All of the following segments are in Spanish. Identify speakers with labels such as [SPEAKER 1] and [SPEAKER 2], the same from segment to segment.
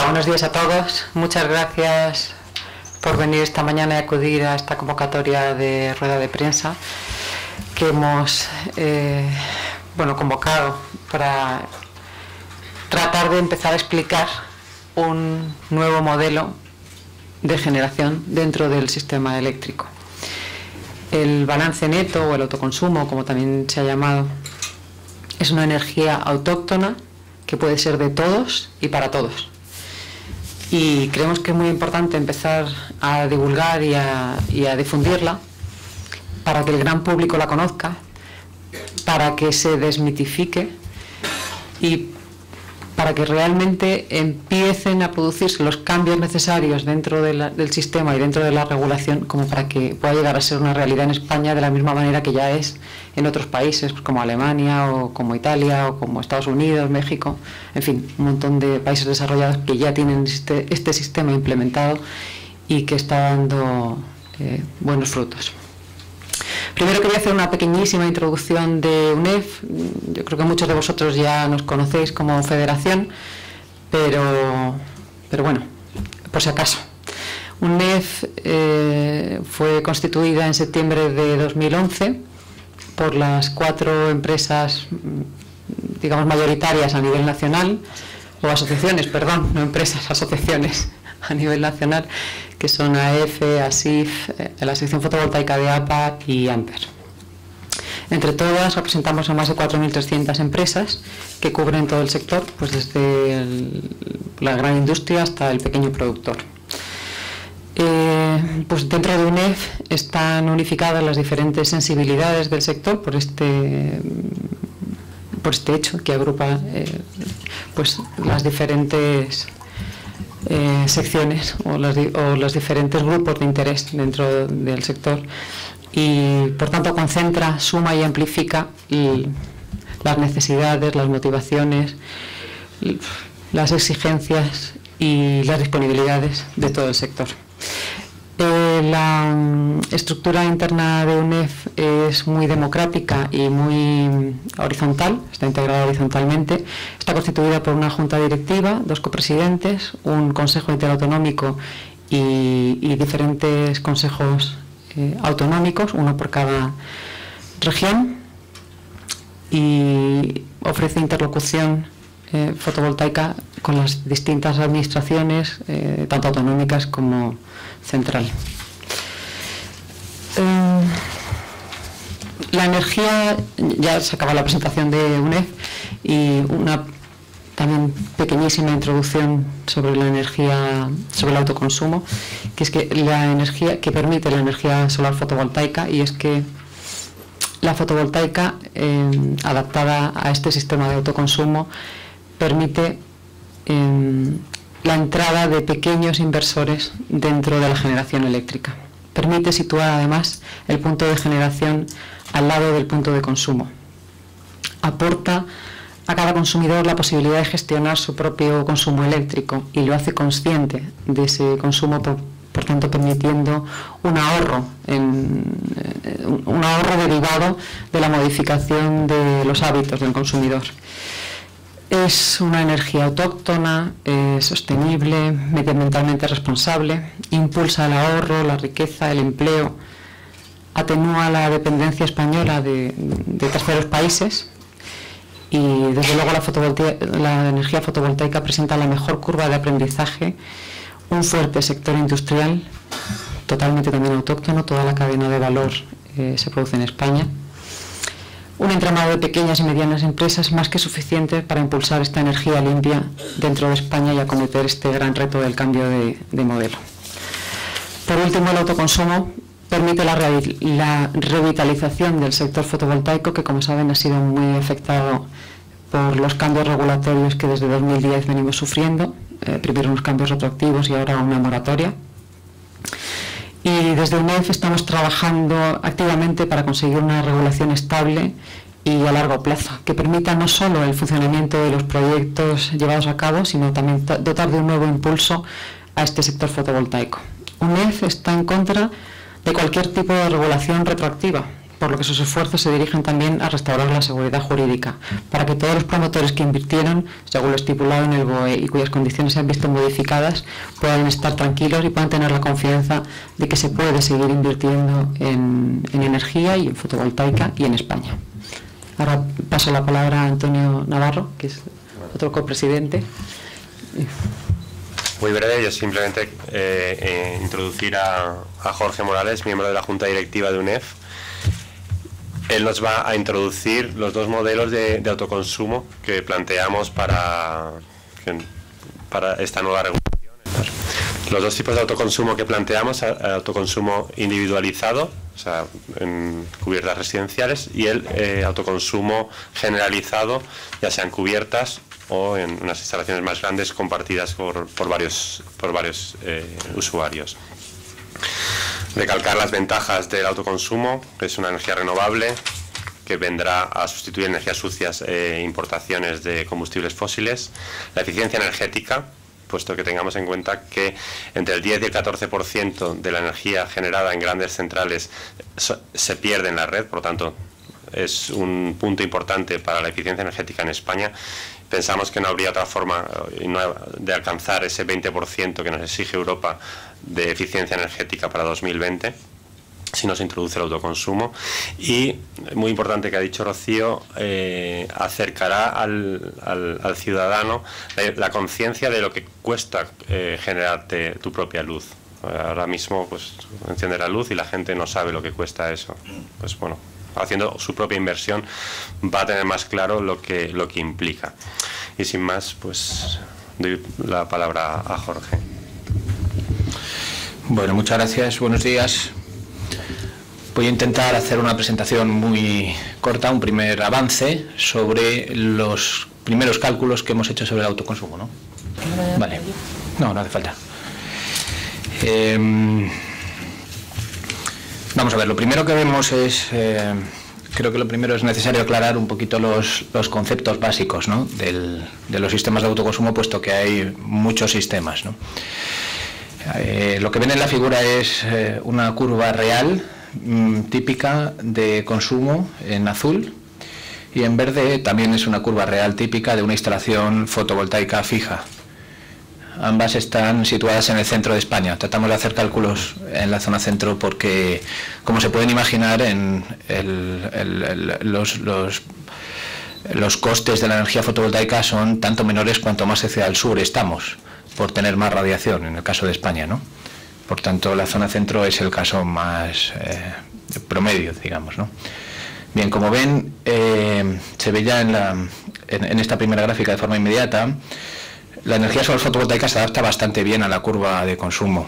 [SPEAKER 1] Buenos días a todos. Muchas gracias por venir esta mañana y acudir a esta convocatoria de rueda de prensa que hemos convocado para tratar de empezar a explicar un nuevo modelo de generación dentro del sistema eléctrico. El balance neto o el autoconsumo, como también se ha llamado, es una energía autóctona que puede ser de todos y para todos. Y creemos que es muy importante empezar a divulgar y a difundirla para que el gran público la conozca, para que se desmitifique y para que realmente empiecen a producirse los cambios necesarios dentro del sistema y dentro de la regulación, como para que pueda llegar a ser una realidad en España de la misma manera que ya es en otros países como Alemania o como Italia o como Estados Unidos, México, en fin, un montón de países desarrollados que ya tienen este sistema implementado y que está dando buenos frutos. Primero quería hacer una pequeñísima introducción de UNEF. Yo creo que muchos de vosotros ya nos conocéis como federación, pero bueno, por si acaso. UNEF fue constituida en septiembre de 2011 por las 4 empresas, digamos, mayoritarias a nivel nacional, o asociaciones, perdón, no empresas, asociaciones a nivel nacional, que son AEF, ASIF, la sección fotovoltaica de APA y AMPER. Entre todas representamos a más de 4.300 empresas que cubren todo el sector, pues desde la gran industria hasta el pequeño productor. Pues dentro de UNEF están unificadas las diferentes sensibilidades del sector por este hecho que agrupa pues las diferentes secciones o los diferentes grupos de interés dentro del sector, y por tanto concentra, suma y amplifica las necesidades, las motivaciones, las exigencias y las disponibilidades de todo el sector. La estructura interna de UNEF es muy democrática y muy horizontal, está integrada horizontalmente. Está constituida por una junta directiva, 2 copresidentes, un consejo interautonómico y diferentes consejos autonómicos, uno por cada región, y ofrece interlocución fotovoltaica con las distintas administraciones, tanto autonómicas como central. La energía, ya se acaba la presentación de UNEF, y una también pequeñísima introducción sobre la energía, sobre el autoconsumo, que es que la energía que permite la energía solar fotovoltaica, y es que la fotovoltaica adaptada a este sistema de autoconsumo permite la entrada de pequeños inversores dentro de la generación eléctrica. Permite situar además el punto de generación al lado del punto de consumo. Aporta a cada consumidor la posibilidad de gestionar su propio consumo eléctrico y lo hace consciente de ese consumo, por tanto permitiendo un ahorro derivado de la modificación de los hábitos del consumidor. Es una energía autóctona, sostenible, medioambientalmente responsable, impulsa el ahorro, la riqueza, el empleo, atenúa la dependencia española de terceros países, y desde luego la energía fotovoltaica presenta la mejor curva de aprendizaje, un fuerte sector industrial, totalmente también autóctono, toda la cadena de valor se produce en España. Un entramado de pequeñas y medianas empresas más que suficiente para impulsar esta energía limpia dentro de España y acometer este gran reto del cambio de modelo. Por último, el autoconsumo permite la revitalización del sector fotovoltaico, que, como saben, ha sido muy afectado por los cambios regulatorios que desde 2010 venimos sufriendo, primero unos cambios retroactivos y ahora una moratoria. Y desde UNEF estamos trabajando activamente para conseguir una regulación estable y a largo plazo, que permita no solo el funcionamiento de los proyectos llevados a cabo, sino también dotar de un nuevo impulso a este sector fotovoltaico. UNEF está en contra de cualquier tipo de regulación retroactiva, por lo que esos esfuerzos se dirigen también a restaurar la seguridad jurídica, para que todos los promotores que invirtieron, según lo estipulado en el BOE y cuyas condiciones se han visto modificadas, puedan estar tranquilos y puedan tener la confianza de que se puede seguir invirtiendo en energía y en fotovoltaica y en España. Ahora paso la palabra a Antonio Navarro, que es otro copresidente.
[SPEAKER 2] Muy breve, yo simplemente introducir a Jorge Morales, miembro de la Junta Directiva de UNEF. Él nos va a introducir los dos modelos de autoconsumo que planteamos para esta nueva regulación. Los dos tipos de autoconsumo que planteamos, autoconsumo individualizado, o sea, en cubiertas residenciales, y el autoconsumo generalizado, ya sean cubiertas o en unas instalaciones más grandes compartidas por varios usuarios. Recalcar las ventajas del autoconsumo, que es una energía renovable que vendrá a sustituir energías sucias e importaciones de combustibles fósiles. La eficiencia energética, puesto que tengamos en cuenta que entre el 10 y el 14% de la energía generada en grandes centrales se pierde en la red, por lo tanto es un punto importante para la eficiencia energética en España. Pensamos que no habría otra forma de alcanzar ese 20% que nos exige Europa de eficiencia energética para 2020 si no se introduce el autoconsumo. Y muy importante que ha dicho Rocío, acercará al ciudadano la conciencia de lo que cuesta generarte tu propia luz. Ahora mismo pues enciende la luz y la gente no sabe lo que cuesta eso. Pues bueno, haciendo su propia inversión va a tener más claro lo que implica. Y sin más, pues doy la palabra a Jorge.
[SPEAKER 3] Bueno, muchas gracias, buenos días. Voy a intentar hacer una presentación muy corta, un primer avance sobre los primeros cálculos que hemos hecho sobre el autoconsumo, ¿no? Vale, no hace falta. Vamos a ver, lo primero que vemos es, creo que lo primero es necesario aclarar un poquito los conceptos básicos, ¿no? de los sistemas de autoconsumo, puesto que hay muchos sistemas, ¿no? Lo que ven en la figura es una curva real típica de consumo en azul, y en verde también es una curva real típica de una instalación fotovoltaica fija. Ambas están situadas en el centro de España. Tratamos de hacer cálculos en la zona centro porque, como se pueden imaginar, los costes de la energía fotovoltaica son tanto menores cuanto más hacia el sur estamos, por tener más radiación, en el caso de España, ¿no? Por tanto, la zona centro es el caso más promedio, digamos, ¿no? Bien, como ven, se ve ya en esta primera gráfica de forma inmediata, la energía solar fotovoltaica se adapta bastante bien a la curva de consumo,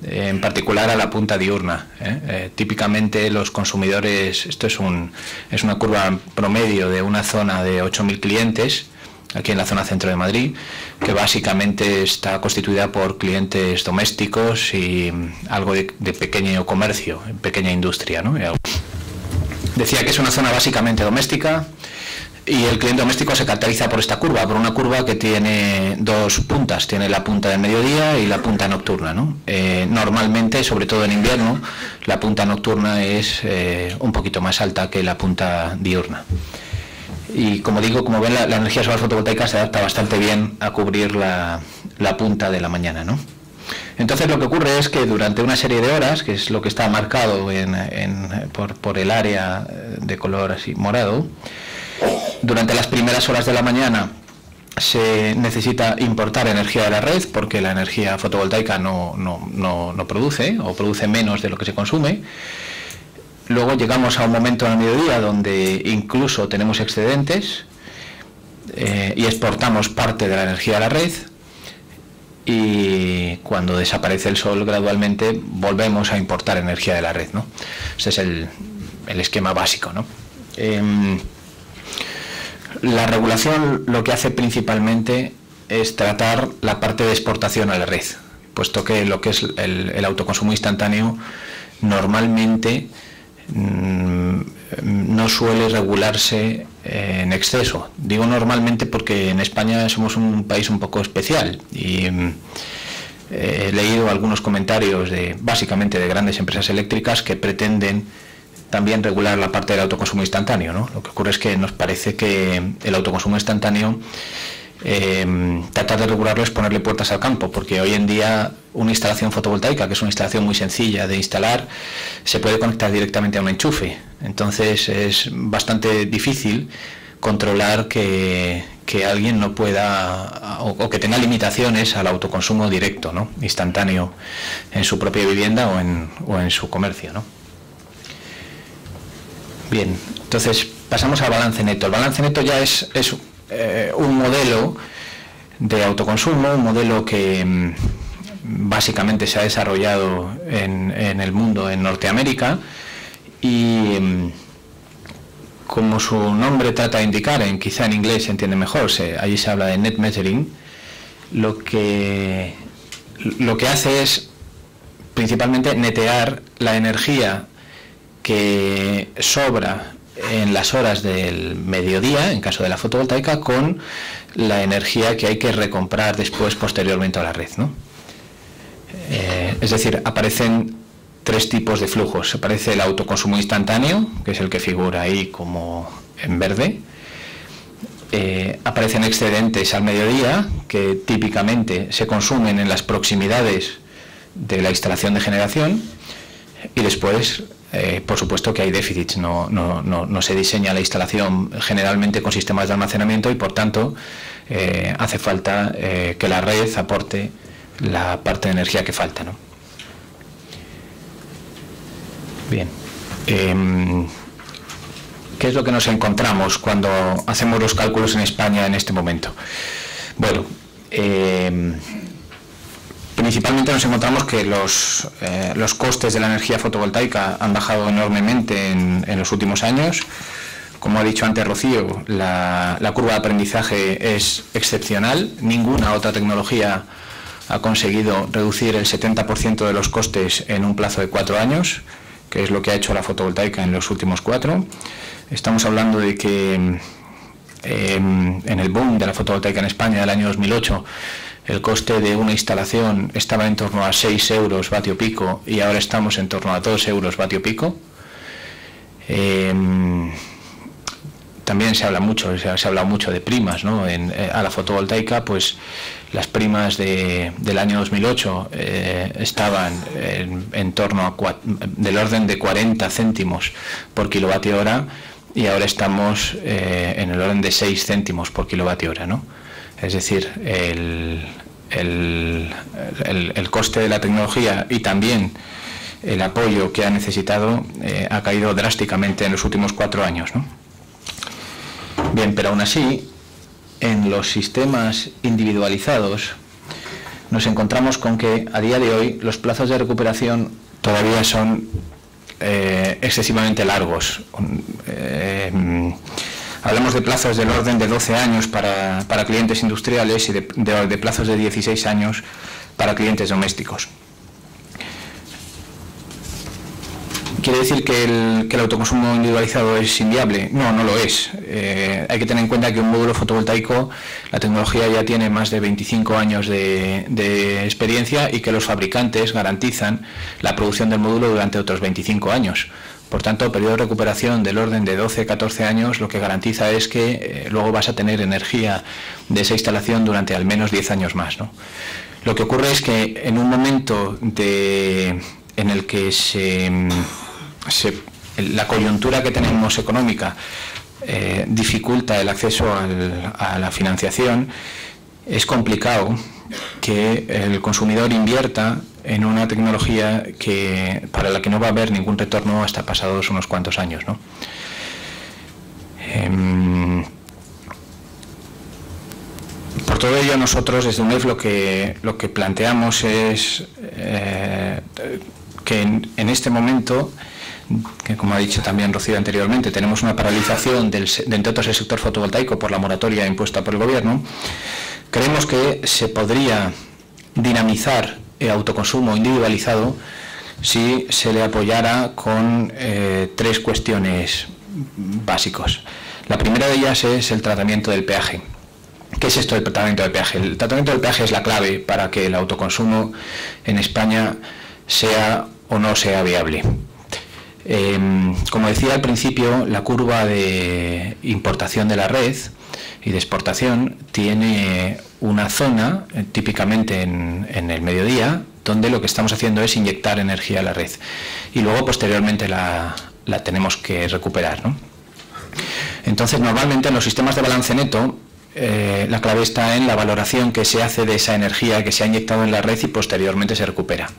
[SPEAKER 3] en particular a la punta diurna. Típicamente los consumidores, esto es una curva promedio de una zona de 8.000 clientes, aquí en la zona centro de Madrid, que básicamente está constituida por clientes domésticos y algo de pequeño comercio, pequeña industria, ¿no? Decía que es una zona básicamente doméstica, y el cliente doméstico se caracteriza por esta curva, por una curva que tiene dos puntas, tiene la punta de mediodía y la punta nocturna, ¿no? Normalmente, sobre todo en invierno, la punta nocturna es un poquito más alta que la punta diurna. Y como digo, como ven, la energía solar fotovoltaica se adapta bastante bien a cubrir la punta de la mañana, ¿no? Entonces lo que ocurre es que durante una serie de horas, que es lo que está marcado por el área de color así morado, durante las primeras horas de la mañana se necesita importar energía de la red porque la energía fotovoltaica no produce, o produce menos de lo que se consume. Luego llegamos a un momento en el mediodía donde incluso tenemos excedentes y exportamos parte de la energía a la red, y cuando desaparece el sol gradualmente volvemos a importar energía de la red, ¿no? Ese es el esquema básico, ¿no? La regulación lo que hace principalmente es tratar la parte de exportación a la red, puesto que lo que es el autoconsumo instantáneo normalmente no suele regularse en exceso. Digo normalmente porque en España somos un país un poco especial y he leído algunos comentarios básicamente de grandes empresas eléctricas que pretenden también regular la parte del autoconsumo instantáneo, ¿no? Lo que ocurre es que nos parece que el autoconsumo instantáneo, tratar de regularlo es ponerle puertas al campo, porque hoy en día una instalación fotovoltaica, que es una instalación muy sencilla de instalar, se puede conectar directamente a un enchufe. Entonces es bastante difícil controlar que alguien no pueda o que tenga limitaciones al autoconsumo directo, ¿no? Instantáneo en su propia vivienda o en su comercio, ¿no? Bien, entonces pasamos al balance neto. El balance neto ya es un modelo de autoconsumo, un modelo que básicamente se ha desarrollado en el mundo, en Norteamérica, y como su nombre trata de indicar, quizá en inglés se entiende mejor, allí se habla de net metering, lo que hace es principalmente netear la energía que sobra en las horas del mediodía, en caso de la fotovoltaica, con la energía que hay que recomprar después, posteriormente a la red, ¿no? Es decir, aparecen tres tipos de flujos. Aparece el autoconsumo instantáneo, que es el que figura ahí como en verde. Aparecen excedentes al mediodía, que típicamente se consumen en las proximidades de la instalación de generación, y después por supuesto que hay déficits, no se diseña la instalación generalmente con sistemas de almacenamiento y por tanto hace falta que la red aporte la parte de energía que falta, ¿no? Bien, ¿qué es lo que nos encontramos cuando hacemos los cálculos en España en este momento? Bueno, principalmente nos encontramos que los costes de la energía fotovoltaica han bajado enormemente en los últimos años. Como ha dicho antes Rocío, la curva de aprendizaje es excepcional. Ninguna otra tecnología ha conseguido reducir el 70% de los costes en un plazo de 4 años, que es lo que ha hecho la fotovoltaica en los últimos 4. Estamos hablando de que en el boom de la fotovoltaica en España del año 2008, el coste de una instalación estaba en torno a 6 euros vatio pico y ahora estamos en torno a 2 euros vatio pico. También se habla mucho de primas, ¿no? A la fotovoltaica, pues las primas del año 2008 estaban en torno del orden de 40 céntimos por kilovatio hora y ahora estamos en el orden de 6 céntimos por kilovatio hora, ¿no? Es decir, el coste de la tecnología y también el apoyo que ha necesitado ha caído drásticamente en los últimos 4 años, ¿no? Bien, pero aún así, en los sistemas individualizados nos encontramos con que a día de hoy los plazos de recuperación todavía son excesivamente largos. Hablamos de plazos del orden de 12 años para clientes industriales y de plazos de 16 años para clientes domésticos. ¿Quiere decir que el autoconsumo individualizado es inviable? No, no lo es. Hay que tener en cuenta que un módulo fotovoltaico, la tecnología ya tiene más de 25 años de experiencia y que los fabricantes garantizan la producción del módulo durante otros 25 años. Por tanto, periodo de recuperación del orden de 12-14 años lo que garantiza es que luego vas a tener energía de esa instalación durante al menos 10 años más, ¿no? Lo que ocurre es que en un momento en el que la coyuntura que tenemos económica dificulta el acceso a la financiación, es complicado que el consumidor invierta en una tecnología para la que no va a haber ningún retorno hasta pasados unos cuantos años, ¿no? Por todo ello, nosotros desde UNEF lo que planteamos es que en este momento, que como ha dicho también Rocío anteriormente, tenemos una paralización de entre otros el sector fotovoltaico por la moratoria impuesta por el gobierno. Creemos que se podría dinamizar el autoconsumo individualizado si se le apoyara con 3 cuestiones básicos. La primera de ellas es el tratamiento del peaje. ¿Qué es esto del tratamiento del peaje? El tratamiento del peaje es la clave para que el autoconsumo en España sea o no sea viable. Como decía al principio, la curva de importación de la red y de exportación tiene una zona, típicamente en el mediodía, donde lo que estamos haciendo es inyectar energía a la red y luego posteriormente la tenemos que recuperar, ¿no? Entonces, normalmente en los sistemas de balance neto la clave está en la valoración que se hace de esa energía que se ha inyectado en la red y posteriormente se recupera.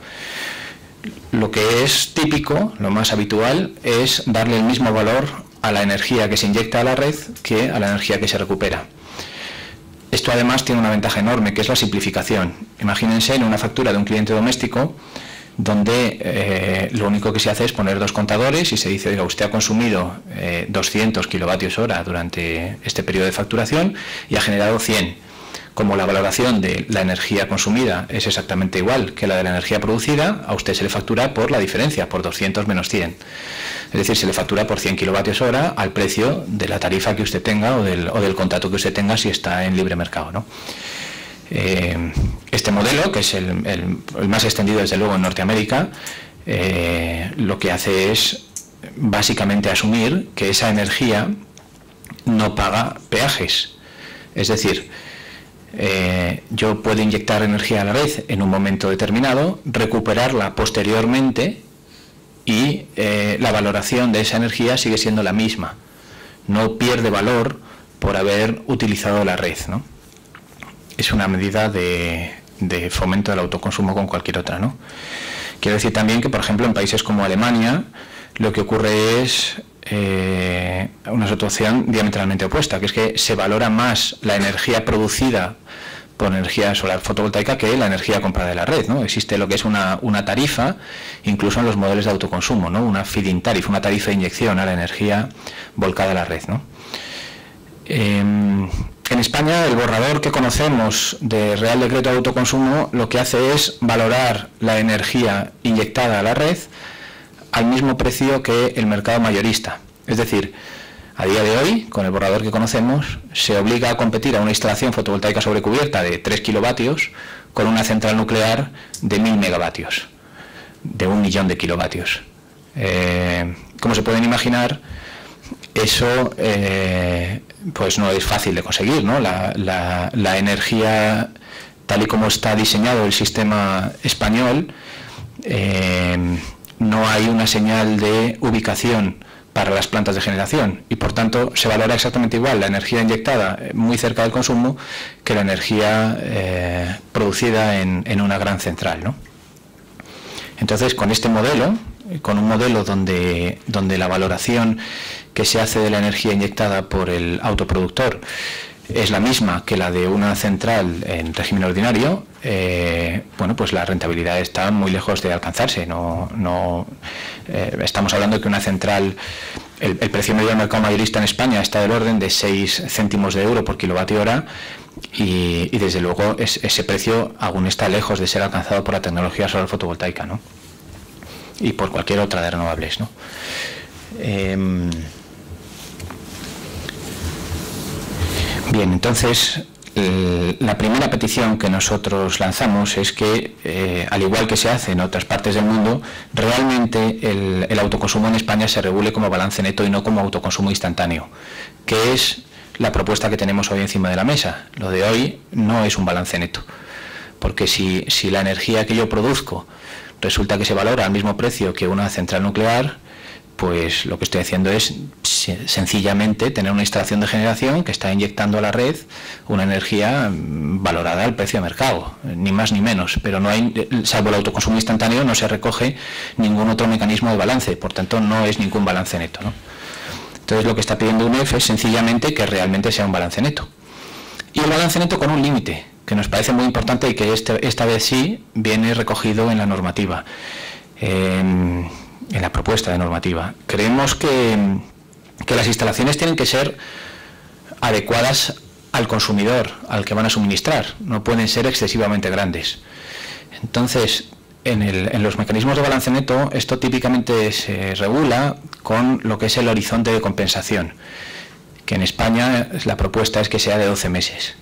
[SPEAKER 3] Lo que es típico, lo más habitual, es darle el mismo valor a la energía que se inyecta a la red que a la energía que se recupera. Esto además tiene una ventaja enorme, que es la simplificación. Imagínense en una factura de un cliente doméstico donde lo único que se hace es poner dos contadores y se dice, oiga, usted ha consumido 200 kilovatios hora durante este periodo de facturación y ha generado 100. Como la valoración de la energía consumida es exactamente igual que la de la energía producida, a usted se le factura por la diferencia, por 200 menos 100. Es decir, se le factura por 100 kilovatios hora al precio de la tarifa que usted tenga o del contrato que usted tenga si está en libre mercado, ¿no? Este modelo, que es el más extendido desde luego en Norteamérica, lo que hace es básicamente asumir que esa energía no paga peajes. Es decir, yo puedo inyectar energía a la red en un momento determinado, recuperarla posteriormente y la valoración de esa energía sigue siendo la misma. No pierde valor por haber utilizado la red, ¿no? Es una medida de fomento del autoconsumo con cualquier otra, ¿no? Quiero decir también que, por ejemplo, en países como Alemania, lo que ocurre es una situación diametralmente opuesta, que es que se valora más la energía producida por energía solar fotovoltaica que la energía comprada de la red, ¿no? Existe lo que es una tarifa, incluso en los modelos de autoconsumo, ¿no? Una feed-in tariff, una tarifa de inyección a la energía volcada a la red, ¿no? En España, el borrador que conocemos de Real Decreto de Autoconsumo lo que hace es valorar la energía inyectada a la red al mismo precio que el mercado mayorista. Es decir, a día de hoy, con el borrador que conocemos, se obliga a competir a una instalación fotovoltaica sobre cubierta de 3 kilovatios con una central nuclear de 1000 megavatios, de 1 millón de kilovatios. Como se pueden imaginar, eso pues no es fácil de conseguir, ¿no? La energía, tal y como está diseñado el sistema español, no hay una señal de ubicación para las plantas de generación y por tanto se valora exactamente igual la energía inyectada muy cerca del consumo que la energía producida en una gran central, ¿no? Entonces, con este modelo, con un modelo donde la valoración que se hace de la energía inyectada por el autoproductor es la misma que la de una central en régimen ordinario, bueno, pues la rentabilidad está muy lejos de alcanzarse. Estamos hablando de que una central, el precio medio del mercado mayorista en España está del orden de 6 céntimos de euro por kilovatio hora y desde luego ese precio aún está lejos de ser alcanzado por la tecnología solar fotovoltaica, ¿no? Y por cualquier otra de renovables, ¿no? Bien, entonces la primera petición que nosotros lanzamos es que, al igual que se hace en otras partes del mundo, realmente el autoconsumo en España se regule como balance neto y no como autoconsumo instantáneo, que es la propuesta que tenemos hoy encima de la mesa. Lo de hoy no es un balance neto, porque si la energía que yo produzco resulta que se valora al mismo precio que una central nuclear, pues lo que estoy haciendo es sencillamente tener una instalación de generación que está inyectando a la red una energía valorada al precio de mercado, ni más ni menos, pero no hay, salvo el autoconsumo instantáneo, no se recoge ningún otro mecanismo de balance, por tanto no es ningún balance neto, ¿no? Entonces lo que está pidiendo UNEF es sencillamente que realmente sea un balance neto. Y el balance neto con un límite, que nos parece muy importante y que esta vez sí viene recogido en la normativa, en la propuesta de normativa. Creemos que las instalaciones tienen que ser adecuadas al consumidor, al que van a suministrar, no pueden ser excesivamente grandes. Entonces, en los mecanismos de balance neto, esto típicamente se regula con lo que es el horizonte de compensación, que en España la propuesta es que sea de 12 meses.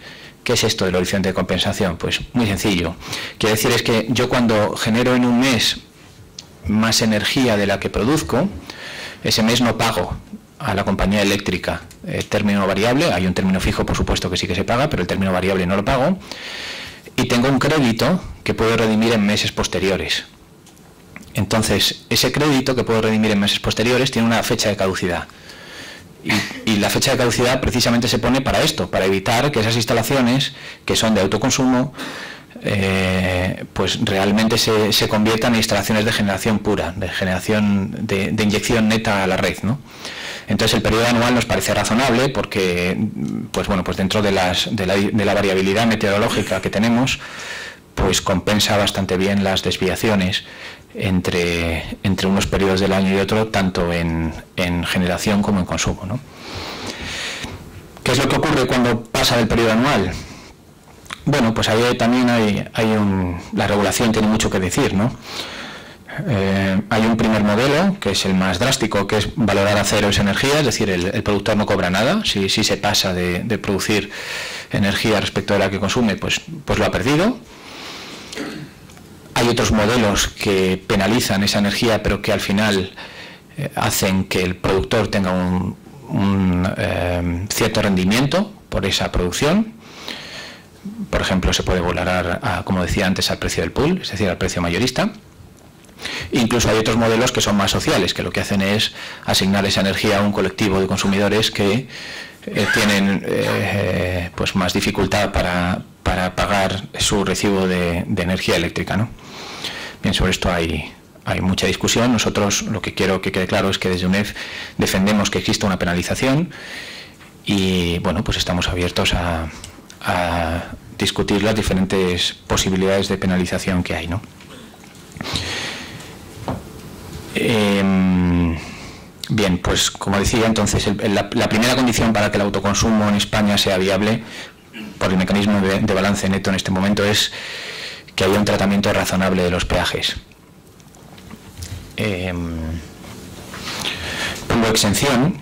[SPEAKER 3] ¿Qué es esto del horizonte de compensación? Pues muy sencillo. Quiere decir es que yo cuando genero en un mes más energía de la que produzco, ese mes no pago a la compañía eléctrica término variable, hay un término fijo por supuesto que sí que se paga, pero el término variable no lo pago, y tengo un crédito que puedo redimir en meses posteriores. Entonces, ese crédito que puedo redimir en meses posteriores tiene una fecha de caducidad. Y la fecha de caducidad precisamente se pone para esto, para evitar que esas instalaciones que son de autoconsumo pues realmente se conviertan en instalaciones de generación pura, de generación de inyección neta a la red, ¿no? Entonces el periodo anual nos parece razonable porque pues bueno, pues dentro de la variabilidad meteorológica que tenemos, pues compensa bastante bien las desviaciones entre unos periodos del año y otro, tanto en generación como en consumo, ¿no? ¿Qué es lo que ocurre cuando pasa del periodo anual? Bueno, pues ahí también la regulación tiene mucho que decir, ¿no? Hay un primer modelo, que es el más drástico, que es valorar a cero esa energía, es decir, el productor no cobra nada. Si se pasa de producir energía respecto de la que consume, pues lo ha perdido. Hay otros modelos que penalizan esa energía, pero que al final hacen que el productor tenga un cierto rendimiento por esa producción. Por ejemplo, se puede valorar, como decía antes, al precio del pool, es decir, al precio mayorista. Incluso hay otros modelos que son más sociales, que lo que hacen es asignar esa energía a un colectivo de consumidores que tienen pues más dificultad para pagar su recibo de energía eléctrica, ¿no? Bien, sobre esto hay mucha discusión. Nosotros lo que quiero que quede claro es que desde UNEF defendemos que exista una penalización y bueno, pues estamos abiertos a discutir las diferentes posibilidades de penalización que hay, ¿no? Bien, pues como decía, entonces la primera condición para que el autoconsumo en España sea viable por el mecanismo de balance neto en este momento es que haya un tratamiento razonable de los peajes. Pongo exención.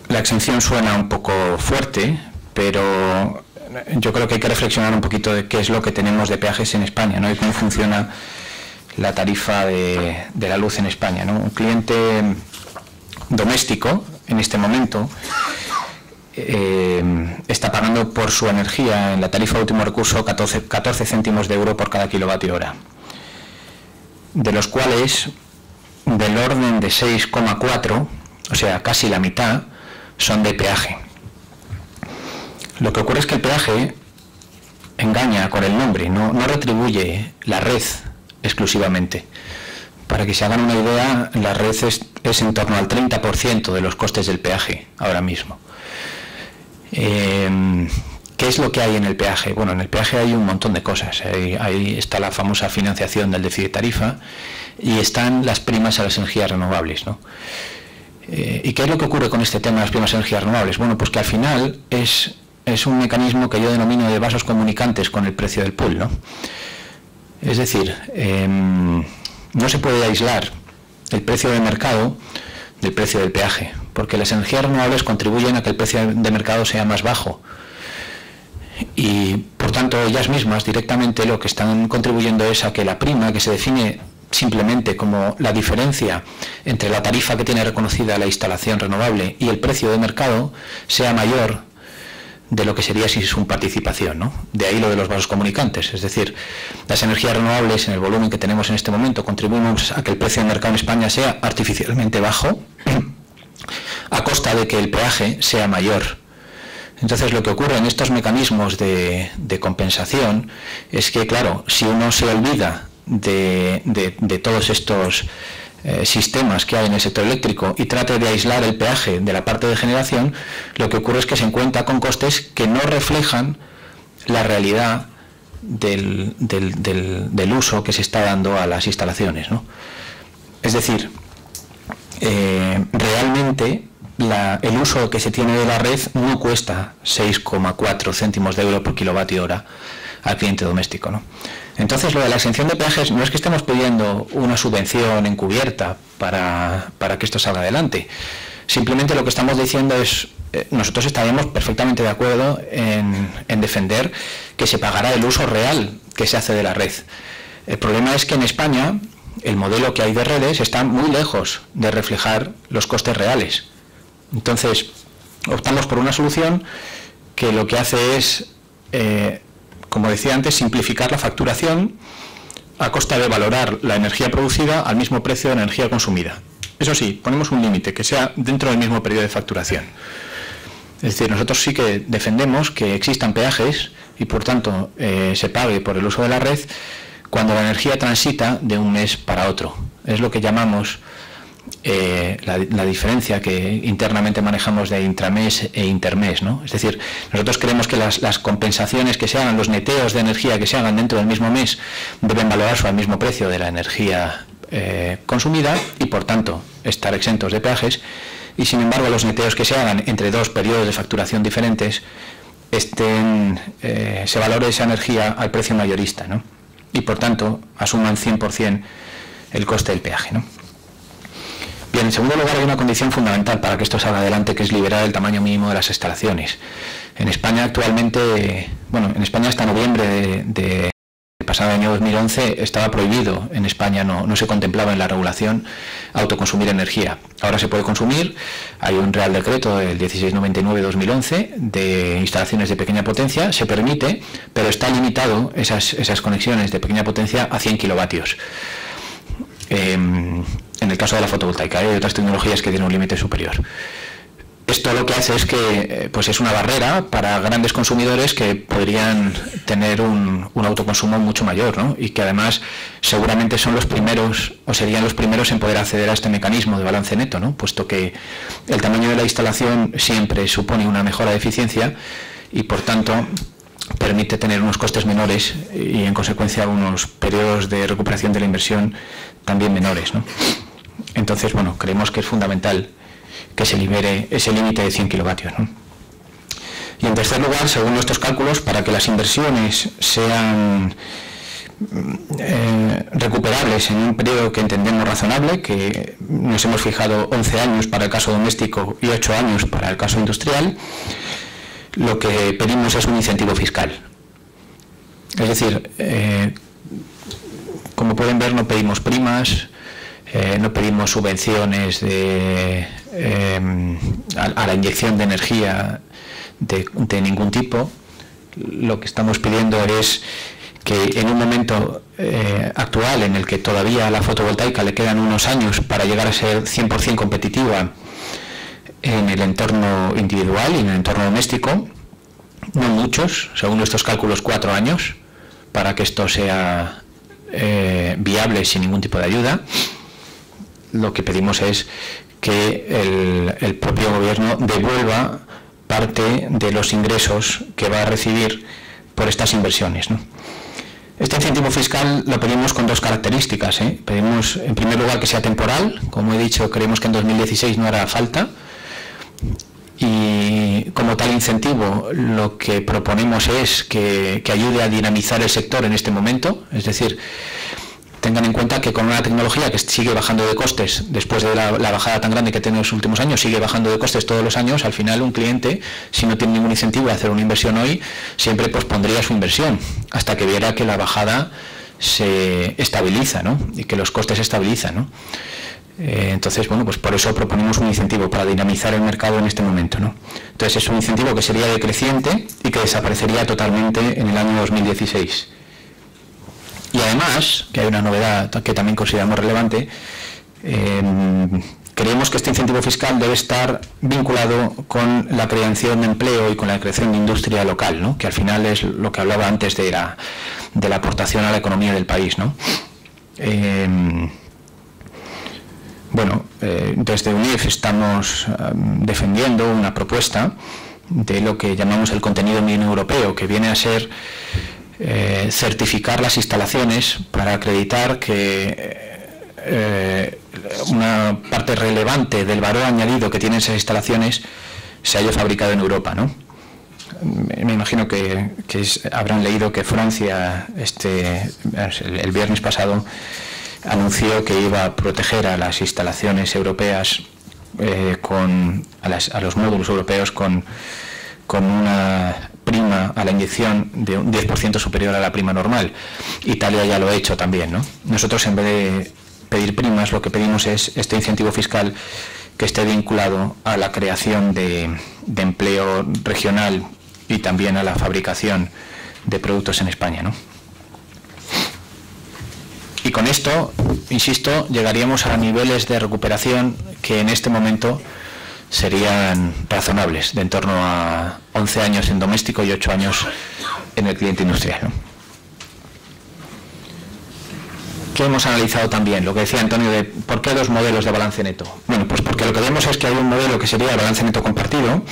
[SPEAKER 3] La exención suena un poco fuerte, pero yo creo que hay que reflexionar un poquito de qué es lo que tenemos de peajes en España, ¿no? Y cómo funciona la tarifa de la luz en España, ¿no? Un cliente doméstico en este momento está pagando por su energía en la tarifa de último recurso 14 céntimos de euro por cada kilovatio hora, de los cuales del orden de 6,4, o sea, casi la mitad, son de peaje. Lo que ocurre es que el peaje engaña con el nombre, no retribuye la red exclusivamente. Para que se hagan una idea, la red es en torno al 30% de los costes del peaje ahora mismo. ¿Qué es lo que hay en el peaje? Bueno, en el peaje hay un montón de cosas. Ahí está la famosa financiación del déficit de tarifa y están las primas a las energías renovables, ¿no? ¿Y qué es lo que ocurre con este tema de las primas a energías renovables? Bueno, pues que al final es un mecanismo que yo denomino de vasos comunicantes con el precio del pool, ¿no? Es decir, no se puede aislar el precio de mercado del precio del peaje, porque las energías renovables contribuyen a que el precio de mercado sea más bajo. Y, por tanto, ellas mismas directamente lo que están contribuyendo es a que la prima, que se define simplemente como la diferencia entre la tarifa que tiene reconocida la instalación renovable y el precio de mercado, sea mayor de lo que sería si es una participación, ¿no? De ahí lo de los vasos comunicantes, es decir, las energías renovables en el volumen que tenemos en este momento contribuimos a que el precio de mercado en España sea artificialmente bajo a costa de que el peaje sea mayor. Entonces lo que ocurre en estos mecanismos de compensación es que, claro, si uno se olvida de todos estos sistemas que hay en el sector eléctrico y trate de aislar el peaje de la parte de generación, lo que ocurre es que se encuentra con costes que no reflejan la realidad del uso que se está dando a las instalaciones, ¿no? Es decir, realmente el uso que se tiene de la red no cuesta 6,4 céntimos de euro por kilovatio hora al cliente doméstico, ¿no? Entonces, lo de la exención de peajes no es que estemos pidiendo una subvención encubierta para que esto salga adelante. Simplemente lo que estamos diciendo es, nosotros estaríamos perfectamente de acuerdo en defender que se pagará el uso real que se hace de la red. El problema es que en España el modelo que hay de redes está muy lejos de reflejar los costes reales. Entonces, optamos por una solución que lo que hace es, como decía antes, simplificar la facturación a costa de valorar la energía producida al mismo precio de la energía consumida. Eso sí, ponemos un límite, que sea dentro del mismo periodo de facturación. Es decir, nosotros sí que defendemos que existan peajes y, por tanto, se pague por el uso de la red cuando la energía transita de un mes para otro. Es lo que llamamos la diferencia que internamente manejamos de intramés e intermés, ¿no? Es decir, nosotros creemos que las compensaciones que se hagan, los neteos de energía que se hagan dentro del mismo mes, deben valorarse al mismo precio de la energía consumida y, por tanto, estar exentos de peajes. Y, sin embargo, los neteos que se hagan entre dos periodos de facturación diferentes se valore esa energía al precio mayorista, ¿no? Y, por tanto, asuman 100% el coste del peaje, ¿no? Bien, en segundo lugar, hay una condición fundamental para que esto salga adelante, que es liberar el tamaño mínimo de las instalaciones. En España actualmente, en España hasta noviembre del pasado año 2011 estaba prohibido, en España no se contemplaba en la regulación autoconsumir energía. Ahora se puede consumir, hay un Real Decreto del 1699-2011 de instalaciones de pequeña potencia, se permite, pero está limitado esas conexiones de pequeña potencia a 100 kilovatios. En el caso de la fotovoltaica, hay otras tecnologías que tienen un límite superior. Esto lo que hace es que es una barrera para grandes consumidores que podrían tener un autoconsumo mucho mayor, ¿no? Y que además seguramente son los primeros o serían los primeros en poder acceder a este mecanismo de balance neto, ¿no? Puesto que el tamaño de la instalación siempre supone una mejora de eficiencia y, por tanto, permite tener unos costes menores y, en consecuencia, unos periodos de recuperación de la inversión también menores, ¿no? Entonces, creemos que es fundamental que se libere ese límite de 100 kilovatios, ¿no? Y, en tercer lugar, según nuestros cálculos, para que las inversiones sean recuperables en un periodo que entendemos razonable, que nos hemos fijado 11 años para el caso doméstico y 8 años para el caso industrial, lo que pedimos es un incentivo fiscal. Es decir, como pueden ver, no pedimos primas, no pedimos subvenciones a la inyección de energía de ningún tipo. Lo que estamos pidiendo es que en un momento actual en el que todavía a la fotovoltaica le quedan unos años para llegar a ser 100% competitiva en el entorno individual y en el entorno doméstico, no muchos, según nuestros cálculos 4 años, para que esto sea viable sin ningún tipo de ayuda. Lo que pedimos es que el propio gobierno devuelva parte de los ingresos que va a recibir por estas inversiones, ¿no? Este incentivo fiscal lo pedimos con dos características, ¿eh? Pedimos, en primer lugar, que sea temporal. Como he dicho, creemos que en 2016 no hará falta. Y como tal incentivo, lo que proponemos es que ayude a dinamizar el sector en este momento. Es decir, tengan en cuenta que con una tecnología que sigue bajando de costes, después de la bajada tan grande que ha tenido en los últimos años, sigue bajando de costes todos los años, al final un cliente, si no tiene ningún incentivo a hacer una inversión hoy, siempre pospondría su inversión, hasta que viera que la bajada se estabiliza, ¿no? Y que los costes se estabilizan, ¿no? Entonces, pues por eso proponemos un incentivo para dinamizar el mercado en este momento, ¿no? Entonces es un incentivo que sería decreciente y que desaparecería totalmente en el año 2016. Y además, que hay una novedad que también consideramos relevante, creemos que este incentivo fiscal debe estar vinculado con la creación de empleo y con la creación de industria local, ¿no? Que al final es lo que hablaba antes de la aportación a la economía del país, ¿no? Desde UNIF estamos defendiendo una propuesta de lo que llamamos el contenido mínimo europeo, que viene a ser certificar las instalaciones para acreditar que una parte relevante del valor añadido que tienen esas instalaciones se haya fabricado en Europa, ¿no? Me imagino que habrán leído que Francia el viernes pasado anunció que iba a proteger a las instalaciones europeas, a los módulos europeos con una prima a la inyección de un 10% superior a la prima normal. Italia ya lo ha hecho también, ¿no? Nosotros, en vez de pedir primas, lo que pedimos es este incentivo fiscal que esté vinculado a la creación de empleo regional y también a la fabricación de productos en España, ¿no? Y con esto, insisto, llegaríamos a niveles de recuperación que en este momento serían razonables, de en torno a 11 años en doméstico y 8 años en el cliente industrial, ¿no? ¿Qué hemos analizado también? Lo que decía Antonio de ¿por qué dos modelos de balance neto? Bueno, pues porque lo que vemos es que hay un modelo que sería el balance neto compartido,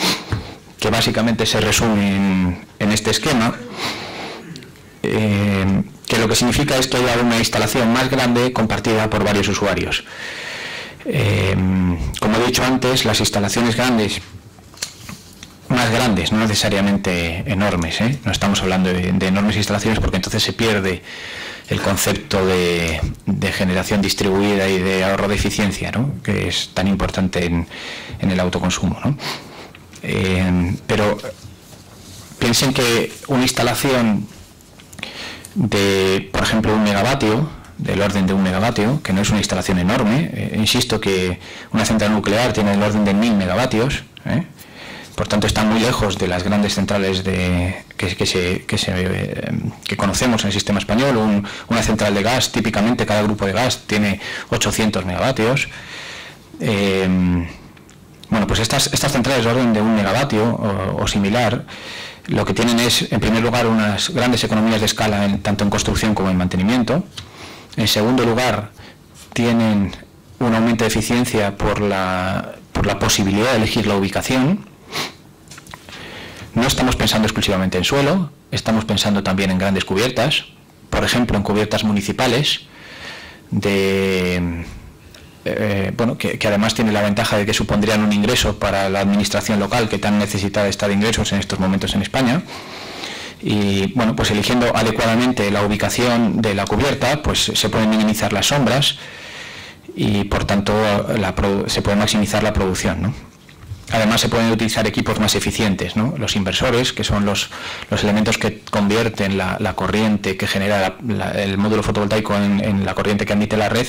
[SPEAKER 3] que básicamente se resume en este esquema, que lo que significa es que haya una instalación más grande compartida por varios usuarios. Como he dicho antes, las instalaciones más grandes, no necesariamente enormes, no estamos hablando de enormes instalaciones porque entonces se pierde el concepto de generación distribuida y de ahorro de eficiencia, ¿no?, que es tan importante en el autoconsumo, ¿no? Pero piensen que una instalación de, por ejemplo, 1 megavatio, del orden de 1 megavatio, que no es una instalación enorme, insisto que una central nuclear tiene el orden de 1000 megavatios, por tanto está muy lejos de las grandes centrales que conocemos en el sistema español. Una central de gas, típicamente cada grupo de gas tiene 800 megavatios. Bueno, pues estas centrales de orden de 1 megavatio o similar, lo que tienen es, en primer lugar, unas grandes economías de escala tanto en construcción como en mantenimiento. En segundo lugar, tienen un aumento de eficiencia por la posibilidad de elegir la ubicación. No estamos pensando exclusivamente en suelo, estamos pensando también en grandes cubiertas, por ejemplo en cubiertas municipales, que además tiene la ventaja de que supondrían un ingreso para la administración local que tan necesitada está de ingresos en estos momentos en España. Y bueno, pues eligiendo adecuadamente la ubicación de la cubierta, pues se pueden minimizar las sombras y por tanto se puede maximizar la producción, ¿no? Además se pueden utilizar equipos más eficientes, ¿no? Los inversores, que son los elementos que convierten la corriente que genera el módulo fotovoltaico en la corriente que admite la red.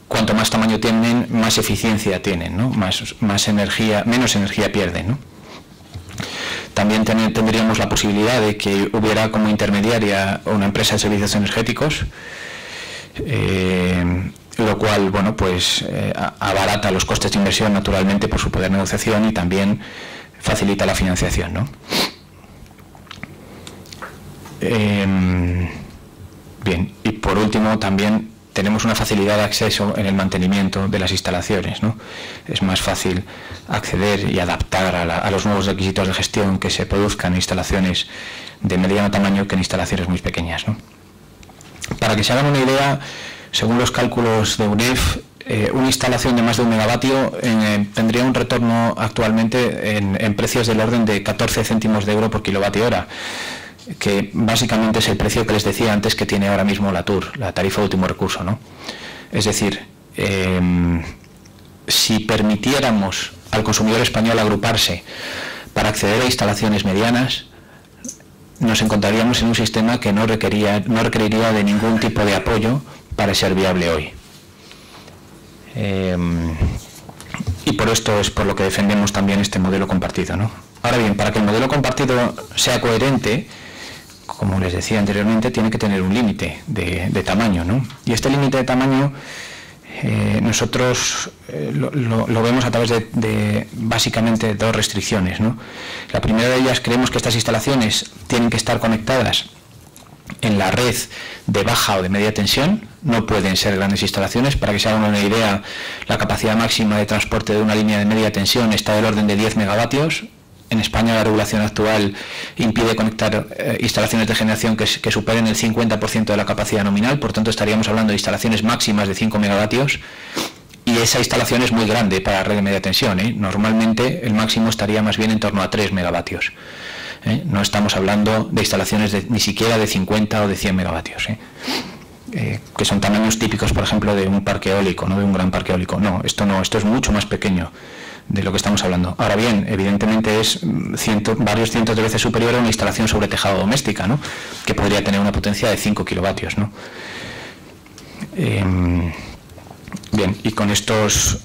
[SPEAKER 3] Cuanto más tamaño tienen, más eficiencia tienen, ¿no? Menos energía pierden, ¿no? También tendríamos la posibilidad de que hubiera como intermediaria una empresa de servicios energéticos, lo cual, bueno, pues abarata los costes de inversión naturalmente por su poder de negociación y también facilita la financiación, ¿no? Bien, y por último también tenemos una facilidad de acceso en el mantenimiento de las instalaciones, ¿no? Es más fácil acceder y adaptar a los nuevos requisitos de gestión que se produzcan en instalaciones de mediano tamaño que en instalaciones muy pequeñas, ¿no? Para que se hagan una idea, según los cálculos de UNEF, una instalación de más de 1 megavatio tendría un retorno actualmente en precios del orden de 14 céntimos de euro por kilovatio hora, que básicamente es el precio que les decía antes que tiene ahora mismo la TUR, la tarifa de último recurso, ¿no? Es decir, si permitiéramos al consumidor español agruparse para acceder a instalaciones medianas, nos encontraríamos en un sistema que no requeriría de ningún tipo de apoyo para ser viable hoy. Y por esto es por lo que defendemos también este modelo compartido, ¿no? Ahora bien, para que el modelo compartido sea coherente, como les decía anteriormente, tiene que tener un límite de tamaño, ¿no? Y este límite de tamaño nosotros lo vemos a través de básicamente dos restricciones, ¿no? La primera de ellas, creemos que estas instalaciones tienen que estar conectadas en la red de baja o de media tensión, no pueden ser grandes instalaciones. Para que se hagan una idea, la capacidad máxima de transporte de una línea de media tensión está del orden de 10 megavatios. En España la regulación actual impide conectar instalaciones de generación que superen el 50% de la capacidad nominal, por tanto estaríamos hablando de instalaciones máximas de 5 megavatios, y esa instalación es muy grande para la red de media tensión, ¿eh? Normalmente el máximo estaría más bien en torno a 3 megavatios. No estamos hablando de instalaciones ni siquiera de 50 o de 100 megavatios, que son tamaños típicos, por ejemplo, de un parque eólico, no de un gran parque eólico. No, esto es mucho más pequeño de lo que estamos hablando. Ahora bien, evidentemente es varios cientos de veces superior a una instalación sobre tejado doméstica, ¿no? Que podría tener una potencia de 5 kilovatios, ¿no? Bien, y con estos,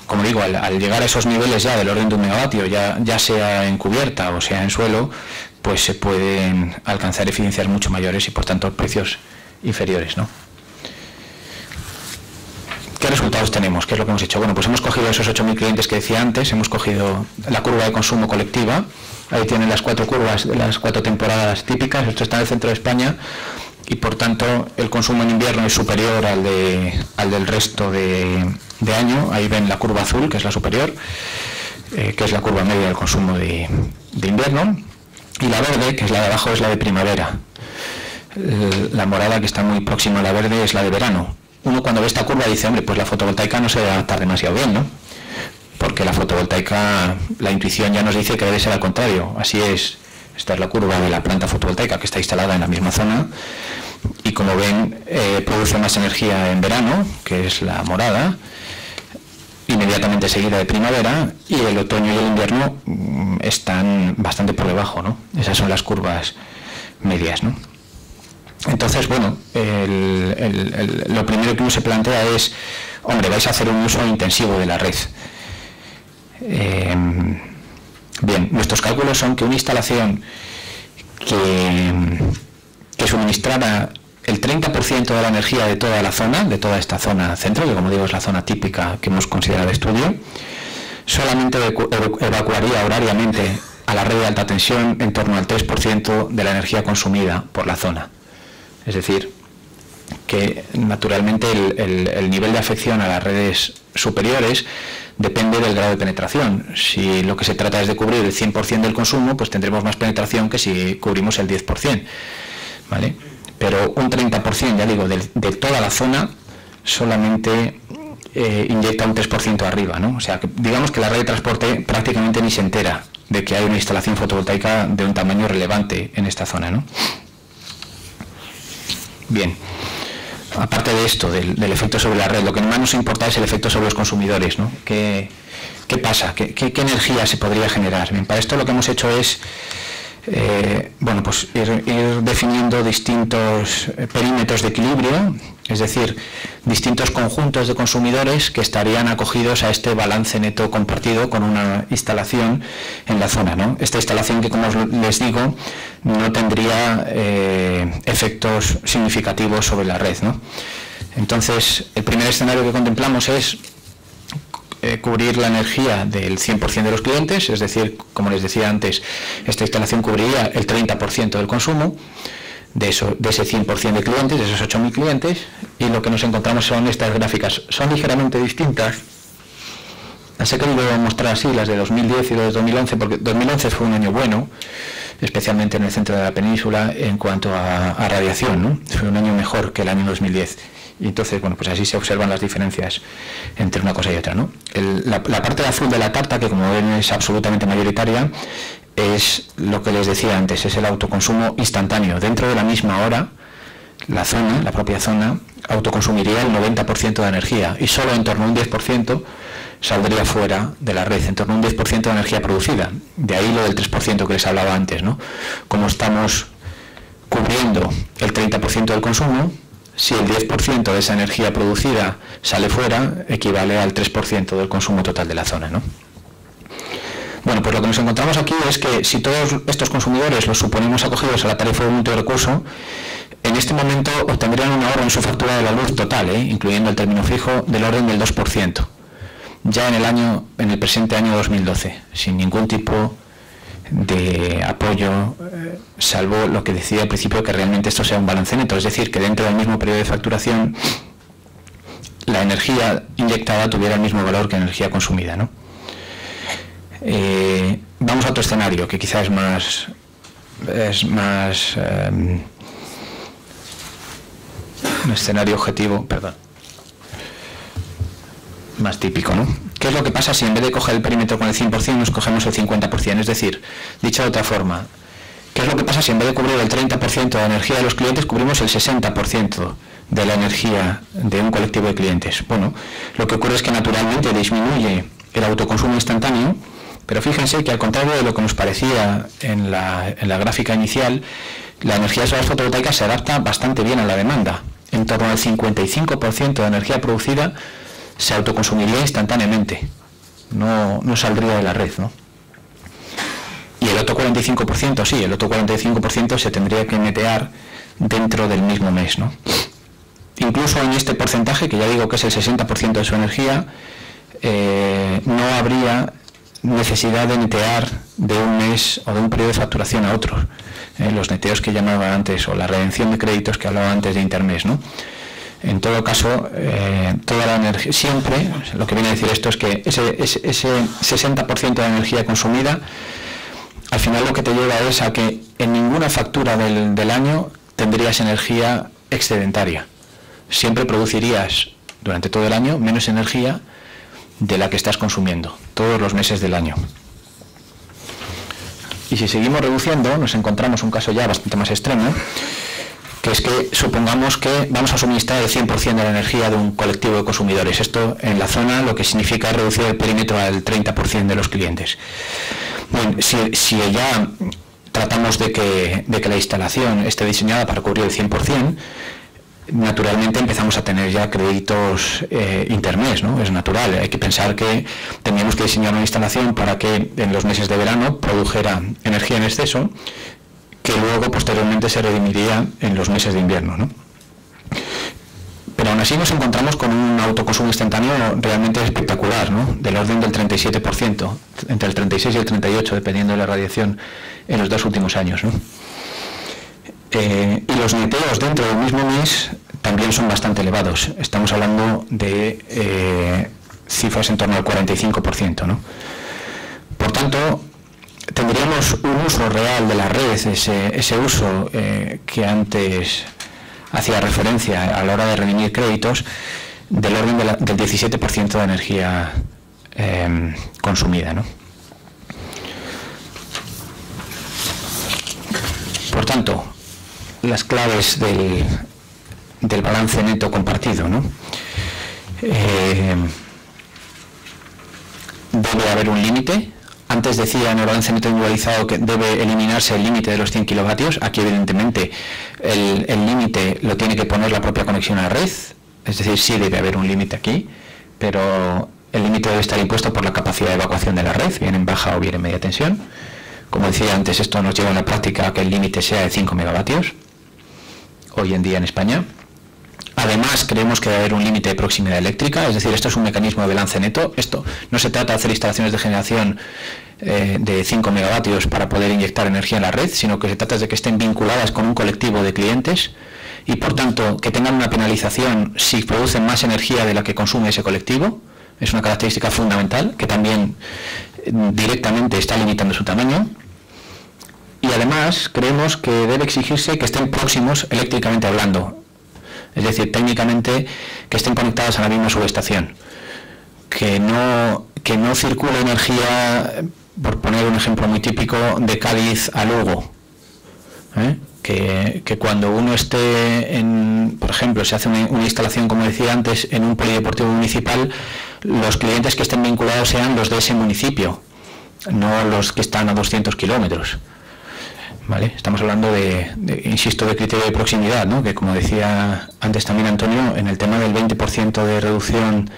[SPEAKER 3] como digo, al llegar a esos niveles ya del orden de 1 megavatio, ya sea en cubierta o sea en suelo, pues se pueden alcanzar eficiencias mucho mayores y por tanto precios inferiores, ¿no? ¿Qué resultados tenemos? ¿Qué es lo que hemos hecho? Bueno, pues hemos cogido esos 8.000 clientes que decía antes, hemos cogido la curva de consumo colectiva, ahí tienen las 4 curvas de las 4 temporadas típicas, esto está en el centro de España, y por tanto el consumo en invierno es superior al del resto de año. Ahí ven la curva azul, que es la superior, que es la curva media del consumo de invierno, y la verde, que es la de abajo, es la de primavera. La morada, que está muy próxima a la verde, es la de verano. Uno cuando ve esta curva dice, hombre, pues la fotovoltaica no se debe adaptar demasiado bien, ¿no? Porque la fotovoltaica, la intuición ya nos dice que debe ser al contrario. Así es. Esta es la curva de la planta fotovoltaica que está instalada en la misma zona y, como ven, produce más energía en verano, que es la morada, inmediatamente seguida de primavera, y el otoño y el invierno están bastante por debajo, ¿no? Esas son las curvas medias, ¿no? Entonces, bueno, lo primero que uno se plantea es, hombre, vais a hacer un uso intensivo de la red. Bien, nuestros cálculos son que una instalación que suministrara el 30% de la energía de toda la zona, de toda esta zona centro, que como digo es la zona típica que hemos considerado de estudio, solamente evacuaría horariamente a la red de alta tensión en torno al 3% de la energía consumida por la zona. Es decir, que naturalmente el nivel de afección a las redes superiores depende del grado de penetración. Si lo que se trata es de cubrir el 100% del consumo, pues tendremos más penetración que si cubrimos el 10%, ¿vale? Pero un 30%, ya digo, de toda la zona solamente inyecta un 3% arriba, ¿no? O sea, que digamos que la red de transporte prácticamente ni se entera de que hay una instalación fotovoltaica de un tamaño relevante en esta zona, ¿no? Bien. Aparte de esto, del efecto sobre la red, lo que más nos importa es el efecto sobre los consumidores, ¿no? ¿Qué pasa? ¿Qué energía se podría generar? Bien, para esto lo que hemos hecho es bueno, pues ir definiendo distintos perímetros de equilibrio, es decir, distintos conjuntos de consumidores que estarían acogidos a este balance neto compartido con una instalación en la zona, ¿no? Esta instalación que, como les digo, no tendría efectos significativos sobre la red, ¿no? Entonces, el primer escenario que contemplamos es cubrir la energía del 100% de los clientes, es decir, como les decía antes, esta instalación cubriría el 30% del consumo de ese 100% de clientes, de esos 8.000 clientes, y lo que nos encontramos son estas gráficas. Son ligeramente distintas. Las he querido mostrar así, las de 2010 y las de 2011, porque 2011 fue un año bueno, especialmente en el centro de la península en cuanto a radiación, ¿no? Fue un año mejor que el año 2010. Y entonces, bueno, pues así se observan las diferencias entre una cosa y otra, ¿no? La parte azul de la tarta, que como ven es absolutamente mayoritaria, es lo que les decía antes, es el autoconsumo instantáneo. Dentro de la misma hora, la propia zona, autoconsumiría el 90% de energía y solo en torno a un 10% saldría fuera de la red, en torno a un 10% de energía producida. De ahí lo del 3% que les hablaba antes, ¿no? Como estamos cubriendo el 30% del consumo, si el 10% de esa energía producida sale fuera, equivale al 3% del consumo total de la zona, ¿no? Bueno, pues lo que nos encontramos aquí es que si todos estos consumidores los suponemos acogidos a la tarifa de aumento de recurso, en este momento obtendrían un ahorro en su factura de la luz total, incluyendo el término fijo, del orden del 2%, ya en el presente año 2012, sin ningún tipo de apoyo, salvo lo que decía al principio, que realmente esto sea un balance neto, es decir, que dentro del mismo periodo de facturación la energía inyectada tuviera el mismo valor que la energía consumida, ¿no? Vamos a otro escenario que quizás es más un escenario objetivo, perdón, más típico, ¿no? ¿Qué es lo que pasa si en vez de coger el perímetro con el 100% nos cogemos el 50%? Es decir, dicho de otra forma, ¿qué es lo que pasa si en vez de cubrir el 30% de la energía de los clientes cubrimos el 60% de la energía de un colectivo de clientes? Bueno, lo que ocurre es que naturalmente disminuye el autoconsumo instantáneo, pero fíjense que al contrario de lo que nos parecía en la gráfica inicial, la energía solar fotovoltaica se adapta bastante bien a la demanda. En torno al 55% de energía producida se autoconsumiría instantáneamente, no saldría de la red, ¿no? Y el otro 45%, sí, el otro 45% se tendría que netear dentro del mismo mes, ¿no? Incluso en este porcentaje, que ya digo que es el 60% de su energía, no habría necesidad de netear de un mes o de un periodo de facturación a otro. Los neteos que llamaba antes, o la redención de créditos que hablaba antes de intermes, ¿no? En todo caso, toda la energía, siempre, lo que viene a decir esto es que ese 60% de energía consumida, al final lo que te lleva es a que en ninguna factura del año tendrías energía excedentaria. Siempre producirías durante todo el año menos energía de la que estás consumiendo, todos los meses del año. Y si seguimos reduciendo, nos encontramos un caso ya bastante más extremo, que es que supongamos que vamos a suministrar el 100% de la energía de un colectivo de consumidores. Esto en la zona lo que significa reducir el perímetro al 30% de los clientes. Bueno, si ya tratamos de que la instalación esté diseñada para cubrir el 100%, naturalmente empezamos a tener ya créditos intermes, ¿no? Es natural, hay que pensar que teníamos que diseñar una instalación para que en los meses de verano produjera energía en exceso, que luego posteriormente se redimiría en los meses de invierno, ¿no? Pero aún así nos encontramos con un autoconsumo instantáneo realmente espectacular, ¿no? Del orden del 37%, entre el 36 y el 38, dependiendo de la radiación en los 2 últimos años, ¿no? Y los neteos dentro del mismo mes también son bastante elevados. Estamos hablando de cifras en torno al 45%, ¿no? Por tanto, tendríamos un uso real de la red, ese uso que antes hacía referencia a la hora de redimir créditos, del orden del 17% de energía consumida, ¿no? Por tanto, las claves del balance neto compartido, ¿no? Debe haber un límite. Antes decía en el balance neto individualizado que debe eliminarse el límite de los 100 kilovatios. Aquí evidentemente el límite lo tiene que poner la propia conexión a la red, es decir, sí debe haber un límite aquí, pero el límite debe estar impuesto por la capacidad de evacuación de la red, bien en baja o bien en media tensión. Como decía antes, esto nos lleva en la práctica a que el límite sea de 5 megavatios, hoy en día en España. Además, creemos que debe haber un límite de proximidad eléctrica, es decir, esto es un mecanismo de balance neto. Esto no se trata de hacer instalaciones de generación de 5 megavatios para poder inyectar energía en la red, sino que se trata de que estén vinculadas con un colectivo de clientes y, por tanto, que tengan una penalización si producen más energía de la que consume ese colectivo. Es una característica fundamental que también directamente está limitando su tamaño. Y además, creemos que debe exigirse que estén próximos eléctricamente hablando. Es decir, técnicamente que estén conectadas a la misma subestación, que no circule energía, por poner un ejemplo muy típico, de Cádiz a Lugo, que cuando uno esté por ejemplo, se hace una instalación, como decía antes, en un polideportivo municipal, los clientes que estén vinculados sean los de ese municipio, no los que están a 200 kilómetros. ¿Vale? Estamos hablando insisto, de criterio de proximidad, ¿no? Que como decía antes también Antonio, en el tema del 20% de reducción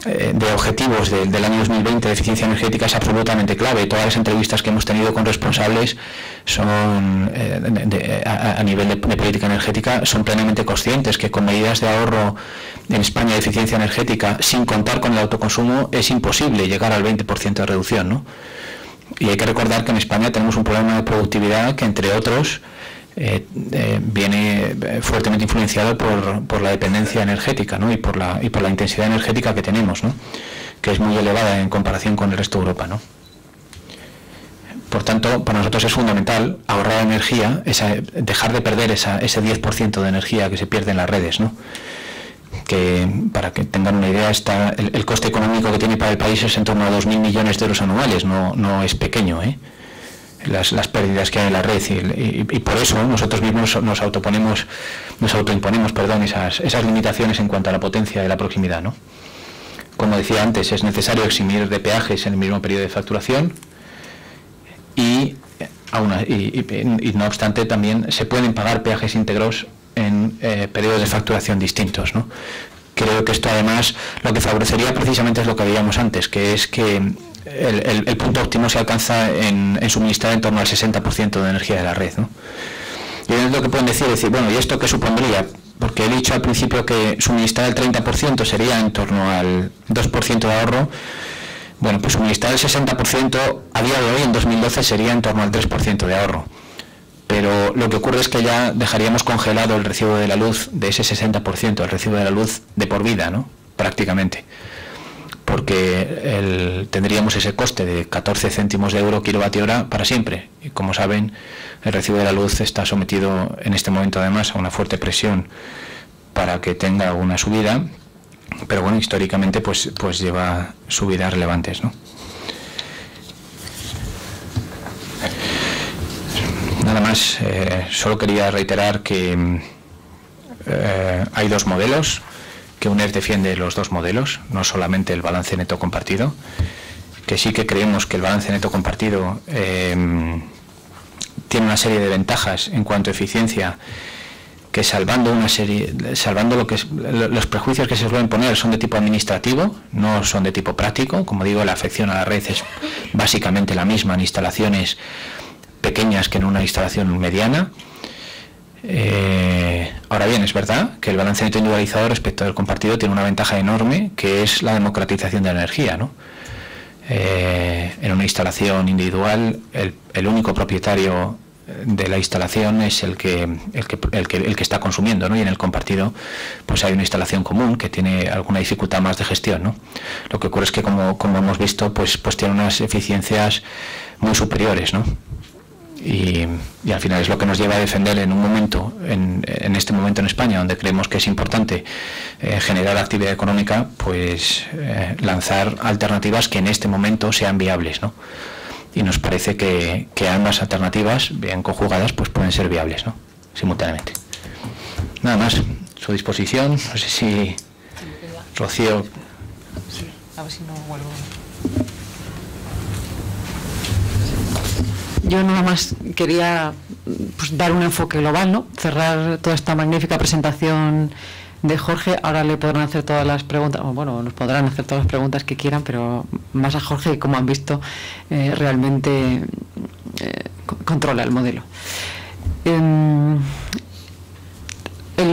[SPEAKER 3] de objetivos del año 2020 de eficiencia energética es absolutamente clave. Todas las entrevistas que hemos tenido con responsables son a nivel de política energética son plenamente conscientes que con medidas de ahorro en España de eficiencia energética, sin contar con el autoconsumo, es imposible llegar al 20% de reducción, ¿no? Y hay que recordar que en España tenemos un problema de productividad que, entre otros, viene fuertemente influenciado por la dependencia energética, ¿no? y por la intensidad energética que tenemos, ¿no? Que es muy elevada en comparación con el resto de Europa, ¿no? Por tanto, para nosotros es fundamental ahorrar energía, dejar de perder ese 10% de energía que se pierde en las redes, ¿no? Que, para que tengan una idea, el coste económico que tiene para el país es en torno a 2.000 millones de euros anuales, no es pequeño, las pérdidas que hay en la red, y por eso nosotros mismos nos autoimponemos esas limitaciones en cuanto a la potencia de la proximidad, ¿no? Como decía antes, es necesario eximir de peajes en el mismo periodo de facturación y no obstante también se pueden pagar peajes íntegros en periodos de facturación distintos, ¿no? Creo que esto además lo que favorecería precisamente es lo que veíamos antes, que es que el punto óptimo se alcanza en suministrar en torno al 60% de energía de la red, ¿no? Y es lo que pueden decir, bueno, ¿y esto qué supondría? Porque he dicho al principio que suministrar el 30% sería en torno al 2% de ahorro. Bueno, pues suministrar el 60% a día de hoy, en 2012, sería en torno al 3% de ahorro. Pero lo que ocurre es que ya dejaríamos congelado el recibo de la luz de ese 60%, el recibo de la luz de por vida, ¿no? Prácticamente. Porque tendríamos ese coste de 14 céntimos de euro kilovatio hora para siempre. Y como saben, el recibo de la luz está sometido en este momento además a una fuerte presión para que tenga una subida, pero bueno, históricamente pues lleva subidas relevantes, ¿no? Nada más, solo quería reiterar que hay dos modelos, que UNEF defiende los dos modelos, no solamente el balance neto compartido, que sí que creemos que el balance neto compartido tiene una serie de ventajas en cuanto a eficiencia, que salvando los prejuicios que se suelen poner son de tipo administrativo, no son de tipo práctico. Como digo, la afección a la red es básicamente la misma en instalaciones pequeñas que en una instalación mediana. Ahora bien, es verdad que el balance neto individualizado respecto del compartido tiene una ventaja enorme, que es la democratización de la energía, ¿no? En una instalación individual, el único propietario de la instalación es el que está consumiendo, ¿no? Y en el compartido pues hay una instalación común que tiene alguna dificultad más de gestión, ¿no? Lo que ocurre es que como hemos visto pues tiene unas eficiencias muy superiores, ¿no? Y al final es lo que nos lleva a defender en un momento, en este momento en España, donde creemos que es importante generar actividad económica, pues lanzar alternativas que en este momento sean viables, ¿no? Y nos parece que ambas alternativas, bien conjugadas, pues pueden ser viables, ¿no? Simultáneamente. Nada más, a su disposición. No sé si Rocío...
[SPEAKER 1] Sí, a ver si no vuelvo. Yo nada más quería pues, dar un enfoque global, ¿no? Cerrar toda esta magnífica presentación de Jorge. Ahora le podrán hacer todas las preguntas, o bueno, nos podrán hacer todas las preguntas que quieran, pero más a Jorge, que como han visto, realmente controla el modelo. El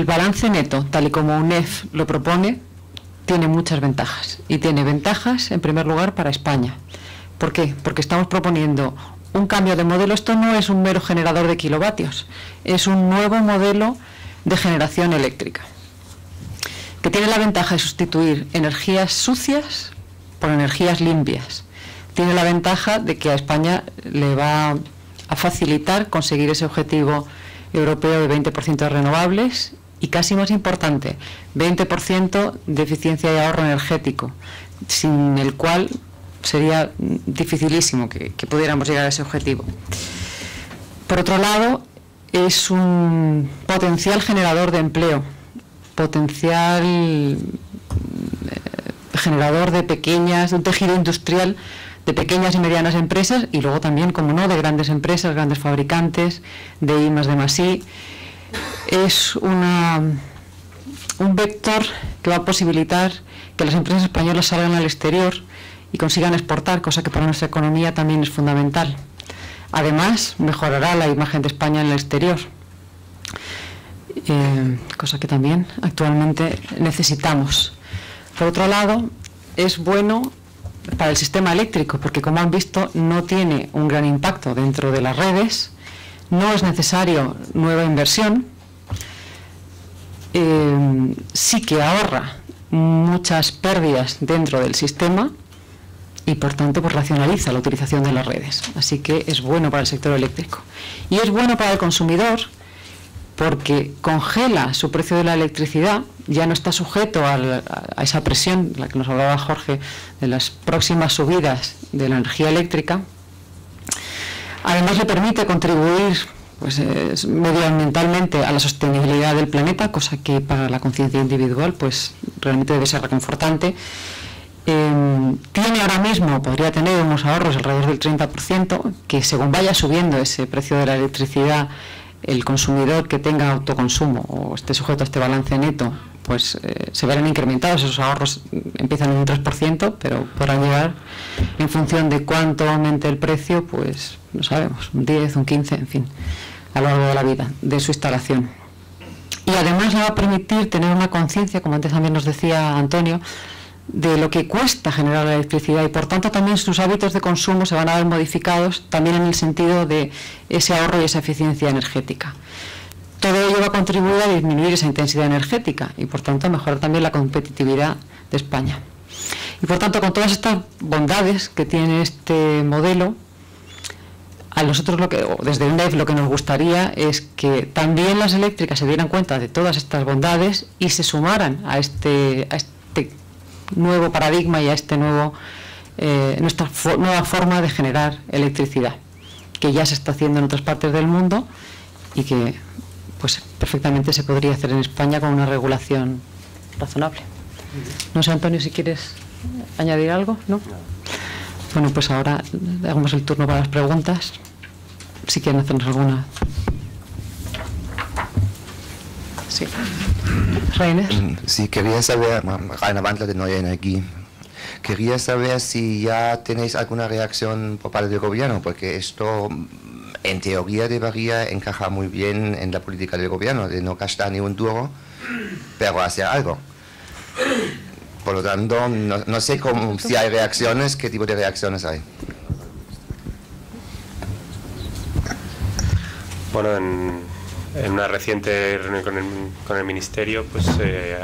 [SPEAKER 1] balance neto, tal y como UNEF lo propone, tiene muchas ventajas. Y tiene ventajas, en primer lugar, para España. ¿Por qué? Porque estamos proponiendo un cambio de modelo. Esto no es un mero generador de kilovatios, es un nuevo modelo de generación eléctrica, que tiene la ventaja de sustituir energías sucias por energías limpias. Tiene la ventaja de que a España le va a facilitar conseguir ese objetivo europeo de 20% de renovables y, casi más importante, 20% de eficiencia y ahorro energético, sin el cual sería dificilísimo que pudiéramos llegar a ese objetivo. Por otro lado, es un potencial generador de empleo, potencial generador de un tejido industrial de pequeñas y medianas empresas, y luego también, como no, de grandes empresas, grandes fabricantes, de I+D+I. Es un vector que va a posibilitar que las empresas españolas salgan al exterior y consigan exportar, cosa que para nuestra economía también es fundamental. Además, mejorará la imagen de España en el exterior, cosa que también actualmente necesitamos. Por otro lado, es bueno para el sistema eléctrico, porque, como han visto, no tiene un gran impacto dentro de las redes, no es necesario nueva inversión, sí que ahorra muchas pérdidas dentro del sistema y, por tanto, pues racionaliza la utilización de las redes. Así que es bueno para el sector eléctrico. Y es bueno para el consumidor porque congela su precio de la electricidad, ya no está sujeto a esa presión, la que nos hablaba Jorge, de las próximas subidas de la energía eléctrica. Además, le permite contribuir pues, medioambientalmente a la sostenibilidad del planeta, cosa que para la conciencia individual pues realmente debe ser reconfortante. Tiene ahora mismo, podría tener unos ahorros alrededor del 30%, que según vaya subiendo ese precio de la electricidad, el consumidor que tenga autoconsumo o esté sujeto a este balance neto pues se verán incrementados. Esos ahorros empiezan en un 3%, pero podrán llegar, en función de cuánto aumente el precio, pues no sabemos, un 10, un 15, en fin, a lo largo de la vida de su instalación. Y además le va a permitir tener una conciencia, como antes también nos decía Antonio, de lo que cuesta generar la electricidad, y por tanto también sus hábitos de consumo se van a ver modificados también en el sentido de ese ahorro y esa eficiencia energética. Todo ello va a contribuir a disminuir esa intensidad energética y por tanto a mejorar también la competitividad de España. Y por tanto, con todas estas bondades que tiene este modelo, a nosotros desde UNEF lo que nos gustaría es que también las eléctricas se dieran cuenta de todas estas bondades y se sumaran a este nuevo paradigma y a nuestra nueva forma de generar electricidad, que ya se está haciendo en otras partes del mundo y que pues perfectamente se podría hacer en España con una regulación razonable. No sé, Antonio, si quieres añadir algo, ¿no? Bueno, pues ahora damos el turno para las preguntas, si quieren hacernos alguna. Sí. Reiner.
[SPEAKER 4] Sí, quería saber, Rainer Wandler de Neue Energie, quería saber si ya tenéis alguna reacción por parte del gobierno, porque esto en teoría debería encajar muy bien en la política del gobierno, de no gastar ni un duro, pero hacer algo. Por lo tanto, no sé si hay reacciones, qué tipo de reacciones hay.
[SPEAKER 2] Bueno, en una reciente reunión con el Ministerio, pues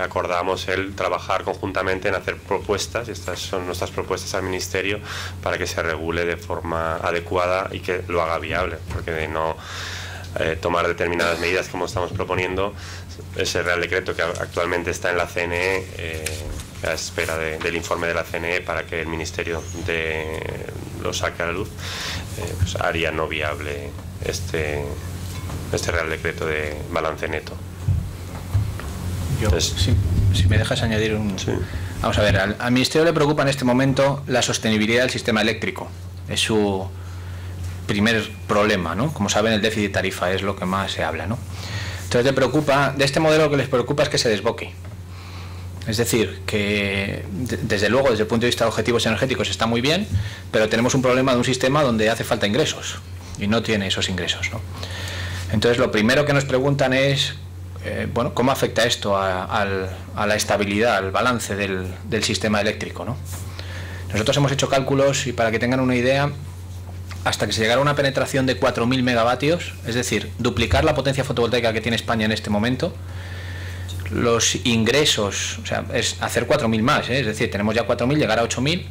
[SPEAKER 2] acordamos el trabajar conjuntamente en hacer propuestas, y estas son nuestras propuestas al Ministerio, para que se regule de forma adecuada y que lo haga viable, porque de no tomar determinadas medidas como estamos proponiendo, ese Real Decreto que actualmente está en la CNE, a la espera del informe de la CNE para que el Ministerio lo saque a la luz, pues haría no viable este Real Decreto de balance neto.
[SPEAKER 3] Si me dejas añadir un... Sí. Vamos a ver, al Ministerio le preocupa en este momento la sostenibilidad del sistema eléctrico. Es su primer problema, ¿no? Como saben, el déficit de tarifa es lo que más se habla, ¿no? Entonces le preocupa, de este modelo lo que les preocupa es que se desboque. Es decir, que desde luego, desde el punto de vista de objetivos energéticos está muy bien, pero tenemos un problema de un sistema donde hace falta ingresos y no tiene esos ingresos, ¿no? Entonces lo primero que nos preguntan es, bueno, ¿cómo afecta esto a la estabilidad, al balance del sistema eléctrico, ¿no? Nosotros hemos hecho cálculos y para que tengan una idea, hasta que se llegara a una penetración de 4.000 megavatios, es decir, duplicar la potencia fotovoltaica que tiene España en este momento, los ingresos, o sea, es hacer 4.000 más, es decir, tenemos ya 4.000, llegar a 8.000,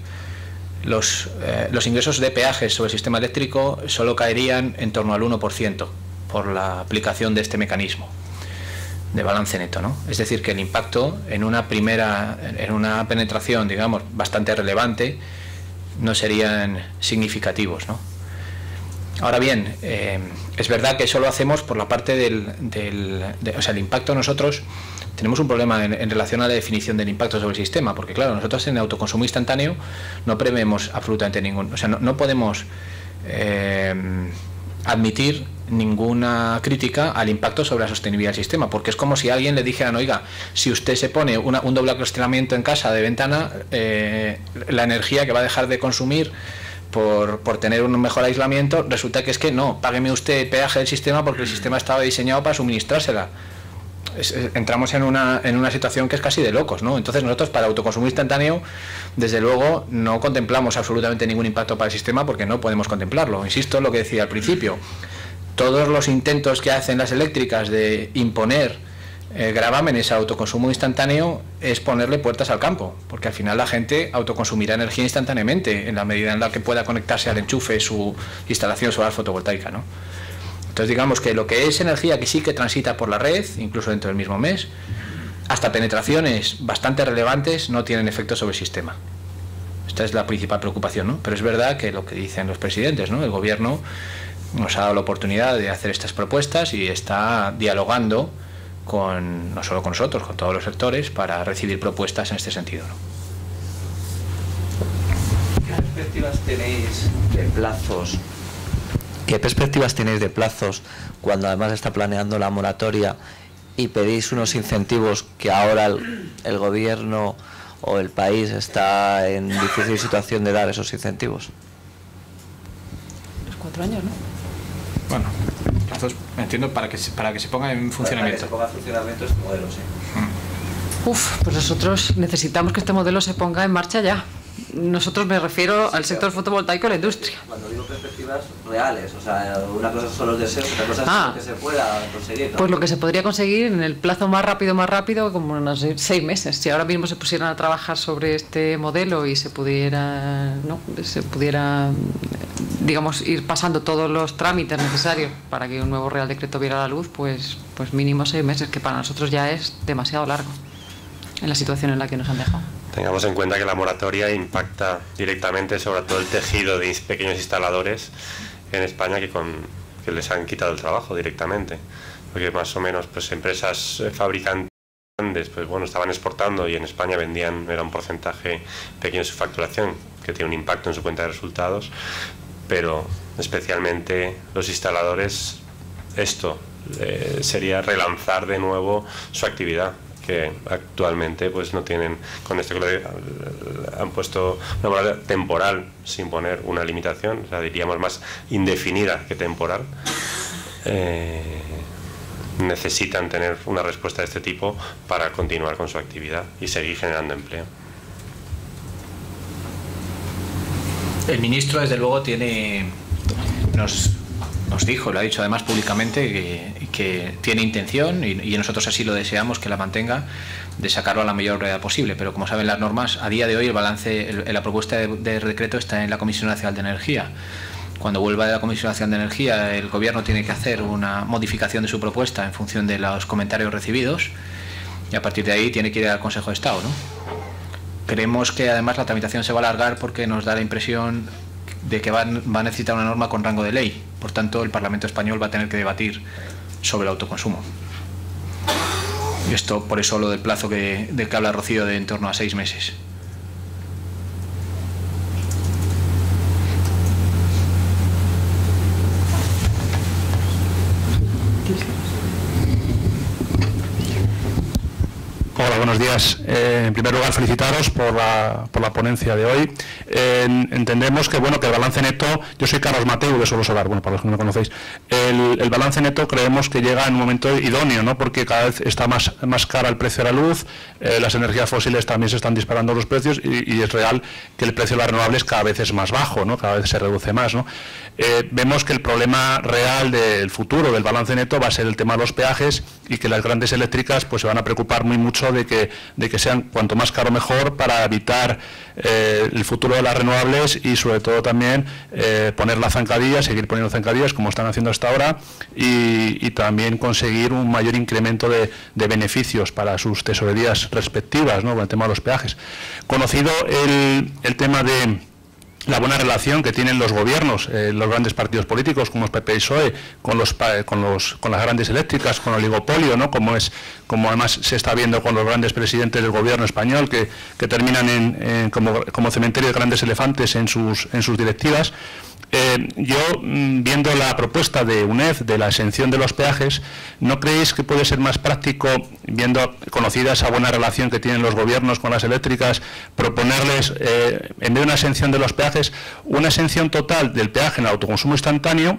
[SPEAKER 3] los ingresos de peajes sobre el sistema eléctrico solo caerían en torno al 1% por la aplicación de este mecanismo de balance neto, ¿no? Es decir, que el impacto en una penetración, digamos, bastante relevante, no serían significativos, ¿no? Ahora bien, es verdad que eso lo hacemos por la parte o sea, el impacto. Nosotros tenemos un problema en relación a la definición del impacto sobre el sistema, porque claro, nosotros en el autoconsumo instantáneo no prevemos absolutamente ningún, o sea, no podemos admitir ninguna crítica al impacto sobre la sostenibilidad del sistema, porque es como si a alguien le dijeran, oiga, si usted se pone un doble acristalamiento en casa de ventana, la energía que va a dejar de consumir por tener un mejor aislamiento, resulta que es que no, págueme usted el peaje del sistema porque el sistema estaba diseñado para suministrársela. Entramos en una situación que es casi de locos, ¿no? Entonces nosotros para autoconsumo instantáneo, desde luego, no contemplamos absolutamente ningún impacto para el sistema porque no podemos contemplarlo. Insisto en lo que decía al principio, todos los intentos que hacen las eléctricas de imponer gravámenes a autoconsumo instantáneo es ponerle puertas al campo, porque al final la gente autoconsumirá energía instantáneamente en la medida en la que pueda conectarse al enchufe su instalación solar fotovoltaica, ¿no? Entonces digamos que lo que es energía que sí que transita por la red, incluso dentro del mismo mes, hasta penetraciones bastante relevantes no tienen efecto sobre el sistema. Esta es la principal preocupación, ¿no? Pero es verdad que lo que dicen los presidentes, ¿no? El gobierno nos ha dado la oportunidad de hacer estas propuestas y está dialogando no solo con nosotros, con todos los sectores, para recibir propuestas en este sentido, ¿no?
[SPEAKER 5] ¿Qué perspectivas tenéis de plazos? ¿Qué perspectivas tenéis de plazos cuando además está planeando la moratoria y pedís unos incentivos que ahora el gobierno o el país está en difícil situación de dar esos incentivos.
[SPEAKER 1] Los 4 años, ¿no?
[SPEAKER 3] Bueno, entonces entiendo para que se ponga en funcionamiento.
[SPEAKER 5] Para que se ponga en funcionamiento este modelo, sí.
[SPEAKER 1] Pues nosotros necesitamos que este modelo se ponga en marcha ya. Nosotros, me refiero al sector fotovoltaico y la industria.
[SPEAKER 5] Cuando digo perspectivas reales, o sea, una cosa son los deseos, otra cosa es lo que se pueda conseguir, ¿no?
[SPEAKER 1] Pues lo que se podría conseguir en el plazo más rápido, como unos 6 meses. Si ahora mismo se pusieran a trabajar sobre este modelo y se pudiera, digamos, ir pasando todos los trámites necesarios para que un nuevo Real Decreto viera la luz, pues mínimo 6 meses, que para nosotros ya es demasiado largo en la situación en la que nos han dejado.
[SPEAKER 2] Tengamos en cuenta que la moratoria impacta directamente sobre todo el tejido de pequeños instaladores en España que les han quitado el trabajo directamente, porque más o menos pues empresas fabricantes pues bueno, estaban exportando y en España vendían, era un porcentaje pequeño de su facturación que tiene un impacto en su cuenta de resultados, pero especialmente los instaladores, esto sería relanzar de nuevo su actividad, que actualmente pues no tienen, con esto que han puesto una moratoria temporal sin poner una limitación, o sea, diríamos más indefinida que temporal. Necesitan tener una respuesta de este tipo para continuar con su actividad y seguir generando empleo.
[SPEAKER 3] El ministro, desde luego, nos dijo, lo ha dicho además públicamente, que tiene intención, y nosotros así lo deseamos, que la mantenga, de sacarlo a la mayor brevedad posible. Pero como saben las normas, a día de hoy el balance, la propuesta de decreto está en la Comisión Nacional de Energía. Cuando vuelva de la Comisión Nacional de Energía, el Gobierno tiene que hacer una modificación de su propuesta en función de los comentarios recibidos, y a partir de ahí tiene que ir al Consejo de Estado, ¿no? Creemos que además la tramitación se va a alargar porque nos da la impresión de que va a necesitar una norma con rango de ley. Por tanto, el Parlamento español va a tener que debatir sobre el autoconsumo. Y esto, por eso lo del plazo del que habla Rocío, de en torno a 6 meses.
[SPEAKER 6] Hola, buenos días. En primer lugar, felicitaros por la ponencia de hoy. Entendemos que el balance neto, yo soy Carlos Mateu de Solo Solar, bueno, para los que no me conocéis, el balance neto creemos que llega en un momento idóneo, ¿no? Porque cada vez está más cara el precio de la luz, las energías fósiles también se están disparando los precios y es real que el precio de las renovables cada vez es más bajo, ¿no? Cada vez se reduce más, ¿no? Vemos que el problema real del futuro del balance neto va a ser el tema de los peajes y que las grandes eléctricas pues se van a preocupar mucho de que sean cuanto más caro mejor para evitar el futuro de las renovables y sobre todo también poner la zancadilla, seguir poniendo zancadillas como están haciendo hasta ahora y también conseguir un mayor incremento de beneficios para sus tesorerías respectivas, ¿no? Con el tema de los peajes. Conocido el tema de la buena relación que tienen los gobiernos, los grandes partidos políticos como es PP y PSOE, con las grandes eléctricas, con el oligopolio, ¿no? Como además se está viendo con los grandes presidentes del gobierno español que terminan como cementerio de grandes elefantes en sus directivas. Yo, viendo la propuesta de UNEF de la exención de los peajes, ¿no creéis que puede ser más práctico, conocida esa buena relación que tienen los gobiernos con las eléctricas, proponerles, en vez de una exención de los peajes, una exención total del peaje en el autoconsumo instantáneo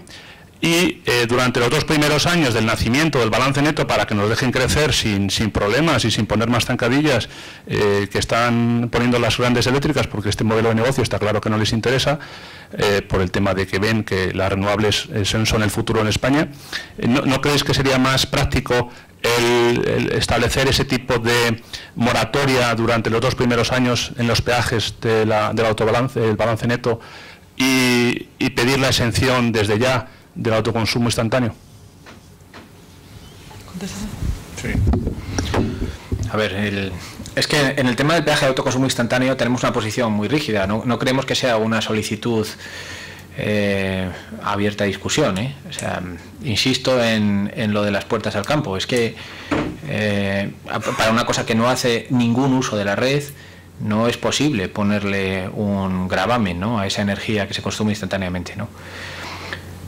[SPEAKER 6] y durante los 2 primeros años del nacimiento del balance neto, para que nos dejen crecer sin problemas y sin poner más zancadillas que están poniendo las grandes eléctricas, porque este modelo de negocio está claro que no les interesa, por el tema de que ven que las renovables son el futuro en España? ¿No creéis que sería más práctico el establecer ese tipo de moratoria durante los 2 primeros años en los peajes del autobalance, el balance neto, y pedir la exención desde ya del autoconsumo instantáneo?
[SPEAKER 3] Sí. A ver, es que en el tema del peaje de autoconsumo instantáneo tenemos una posición muy rígida. No creemos que sea una solicitud abierta a discusión, ¿eh? O sea, insisto en lo de las puertas al campo. Es que para una cosa que no hace ningún uso de la red, no es posible ponerle un gravamen, ¿no?, a esa energía que se consume instantáneamente, ¿no?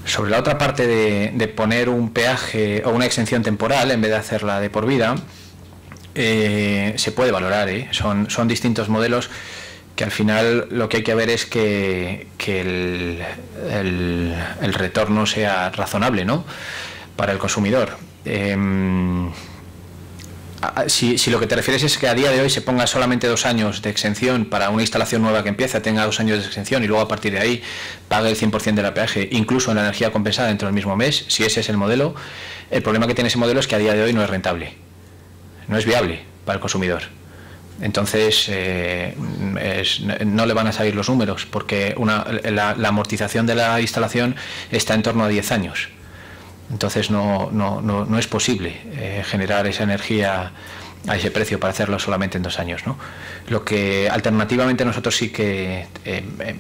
[SPEAKER 3] Sobre la otra parte de poner un peaje o una exención temporal en vez de hacerla de por vida, se puede valorar, son distintos modelos que al final lo que hay que ver es que el retorno sea razonable, ¿no?, para el consumidor. Si lo que te refieres es que a día de hoy se ponga solamente 2 años de exención para una instalación nueva que empieza, tenga 2 años de exención y luego a partir de ahí pague el 100% del peaje, incluso en la energía compensada dentro del mismo mes, si ese es el modelo, el problema que tiene ese modelo es que a día de hoy no es rentable, no es viable para el consumidor. Entonces no le van a salir los números porque la amortización de la instalación está en torno a 10 años. Entonces no es posible generar esa energía a ese precio para hacerlo solamente en 2 años, ¿no? Lo que alternativamente nosotros sí que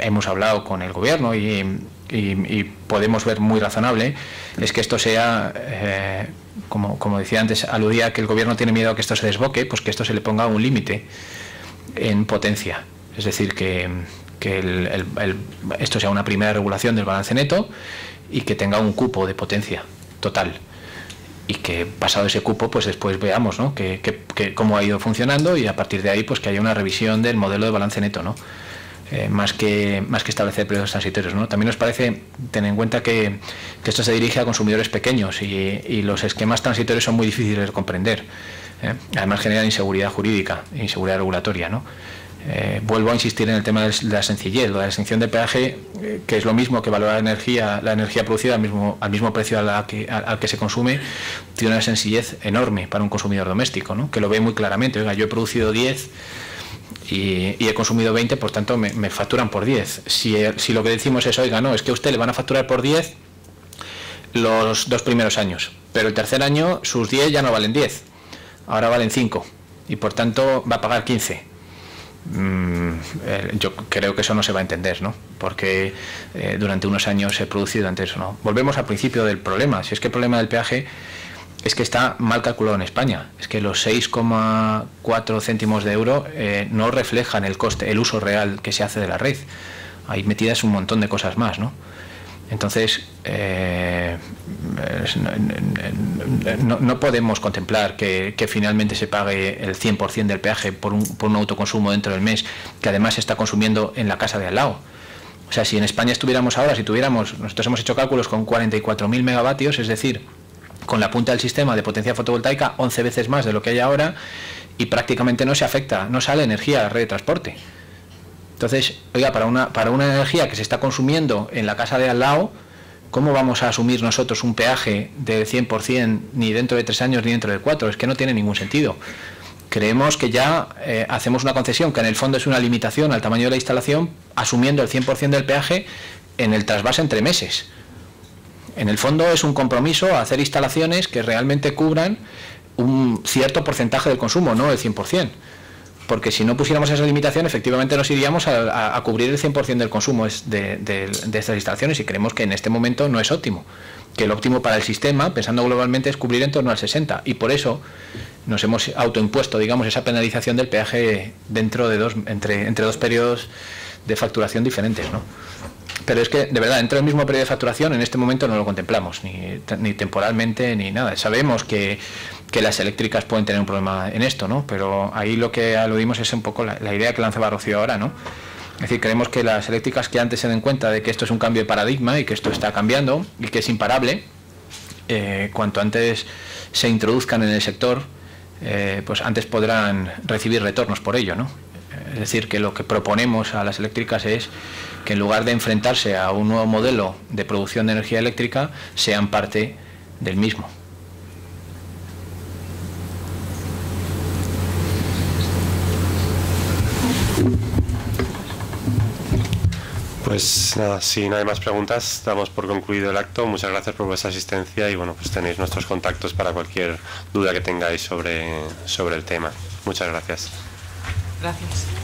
[SPEAKER 3] hemos hablado con el gobierno y podemos ver muy razonable es que esto sea, como decía antes, aludía a que el gobierno tiene miedo a que esto se desboque, pues que esto se le ponga un límite en potencia. Es decir, que esto sea una primera regulación del balance neto y que tenga un cupo de potencia total. Y que pasado ese cupo, pues después veamos, ¿no?, cómo ha ido funcionando y a partir de ahí pues que haya una revisión del modelo de balance neto, ¿no? Más que establecer periodos transitorios, ¿no? También nos parece tener en cuenta que esto se dirige a consumidores pequeños y los esquemas transitorios son muy difíciles de comprender. Además generan inseguridad jurídica, inseguridad regulatoria, ¿no? Vuelvo a insistir en el tema de la sencillez, la exención de peaje, que es lo mismo que valorar la energía producida al mismo precio al que se consume, tiene una sencillez enorme para un consumidor doméstico, ¿no?, que lo ve muy claramente. Oiga, yo he producido 10 y he consumido 20, por tanto me facturan por 10. Si lo que decimos es, oiga, no, es que a usted le van a facturar por 10 los 2 primeros años, pero el tercer año sus 10 ya no valen 10, ahora valen 5 y por tanto va a pagar 15. Yo creo que eso no se va a entender, ¿no?, porque durante unos años he producido antes eso, ¿no? Volvemos al principio del problema. Si es que el problema del peaje es que está mal calculado en España, es que los 6,4 céntimos de euro no reflejan el coste, el uso real que se hace de la red. Hay metidas un montón de cosas más, ¿no? Entonces no podemos contemplar que finalmente se pague el 100% del peaje por un autoconsumo dentro del mes, que además se está consumiendo en la casa de al lado. O sea, si en España estuviéramos ahora, nosotros hemos hecho cálculos con 44.000 megavatios, es decir, con la punta del sistema de potencia fotovoltaica 11 veces más de lo que hay ahora, y prácticamente no se afecta, no sale energía a la red de transporte. Entonces, oiga, para una energía que se está consumiendo en la casa de al lado, ¿cómo vamos a asumir nosotros un peaje del 100% ni dentro de 3 años ni dentro de 4? Es que no tiene ningún sentido. Creemos que ya hacemos una concesión que en el fondo es una limitación al tamaño de la instalación, asumiendo el 100% del peaje en el trasvase entre meses. En el fondo es un compromiso a hacer instalaciones que realmente cubran un cierto porcentaje del consumo, no el 100%. Porque si no pusiéramos esa limitación, efectivamente nos iríamos a cubrir el 100% del consumo de estas instalaciones, y creemos que en este momento no es óptimo. Que el óptimo para el sistema, pensando globalmente, es cubrir en torno al 60%. Y por eso nos hemos autoimpuesto, digamos, esa penalización del peaje dentro de entre 2 periodos de facturación diferentes, ¿no? Pero es que, de verdad, dentro del mismo periodo de facturación, en este momento no lo contemplamos, ni temporalmente, ni nada. Sabemos que las eléctricas pueden tener un problema en esto, ¿no? Pero ahí lo que aludimos es un poco la idea que lanzaba Rocío ahora, ¿no? Es decir, creemos que las eléctricas que antes se den cuenta de que esto es un cambio de paradigma y que esto está cambiando y que es imparable, cuanto antes se introduzcan en el sector, pues antes podrán recibir retornos por ello, ¿no? Es decir, que lo que proponemos a las eléctricas es que en lugar de enfrentarse a un nuevo modelo de producción de energía eléctrica, sean parte del mismo.
[SPEAKER 2] Pues nada, si no hay más preguntas, damos por concluido el acto. Muchas gracias por vuestra asistencia y bueno, pues tenéis nuestros contactos para cualquier duda que tengáis sobre el tema. Muchas gracias.
[SPEAKER 1] Gracias.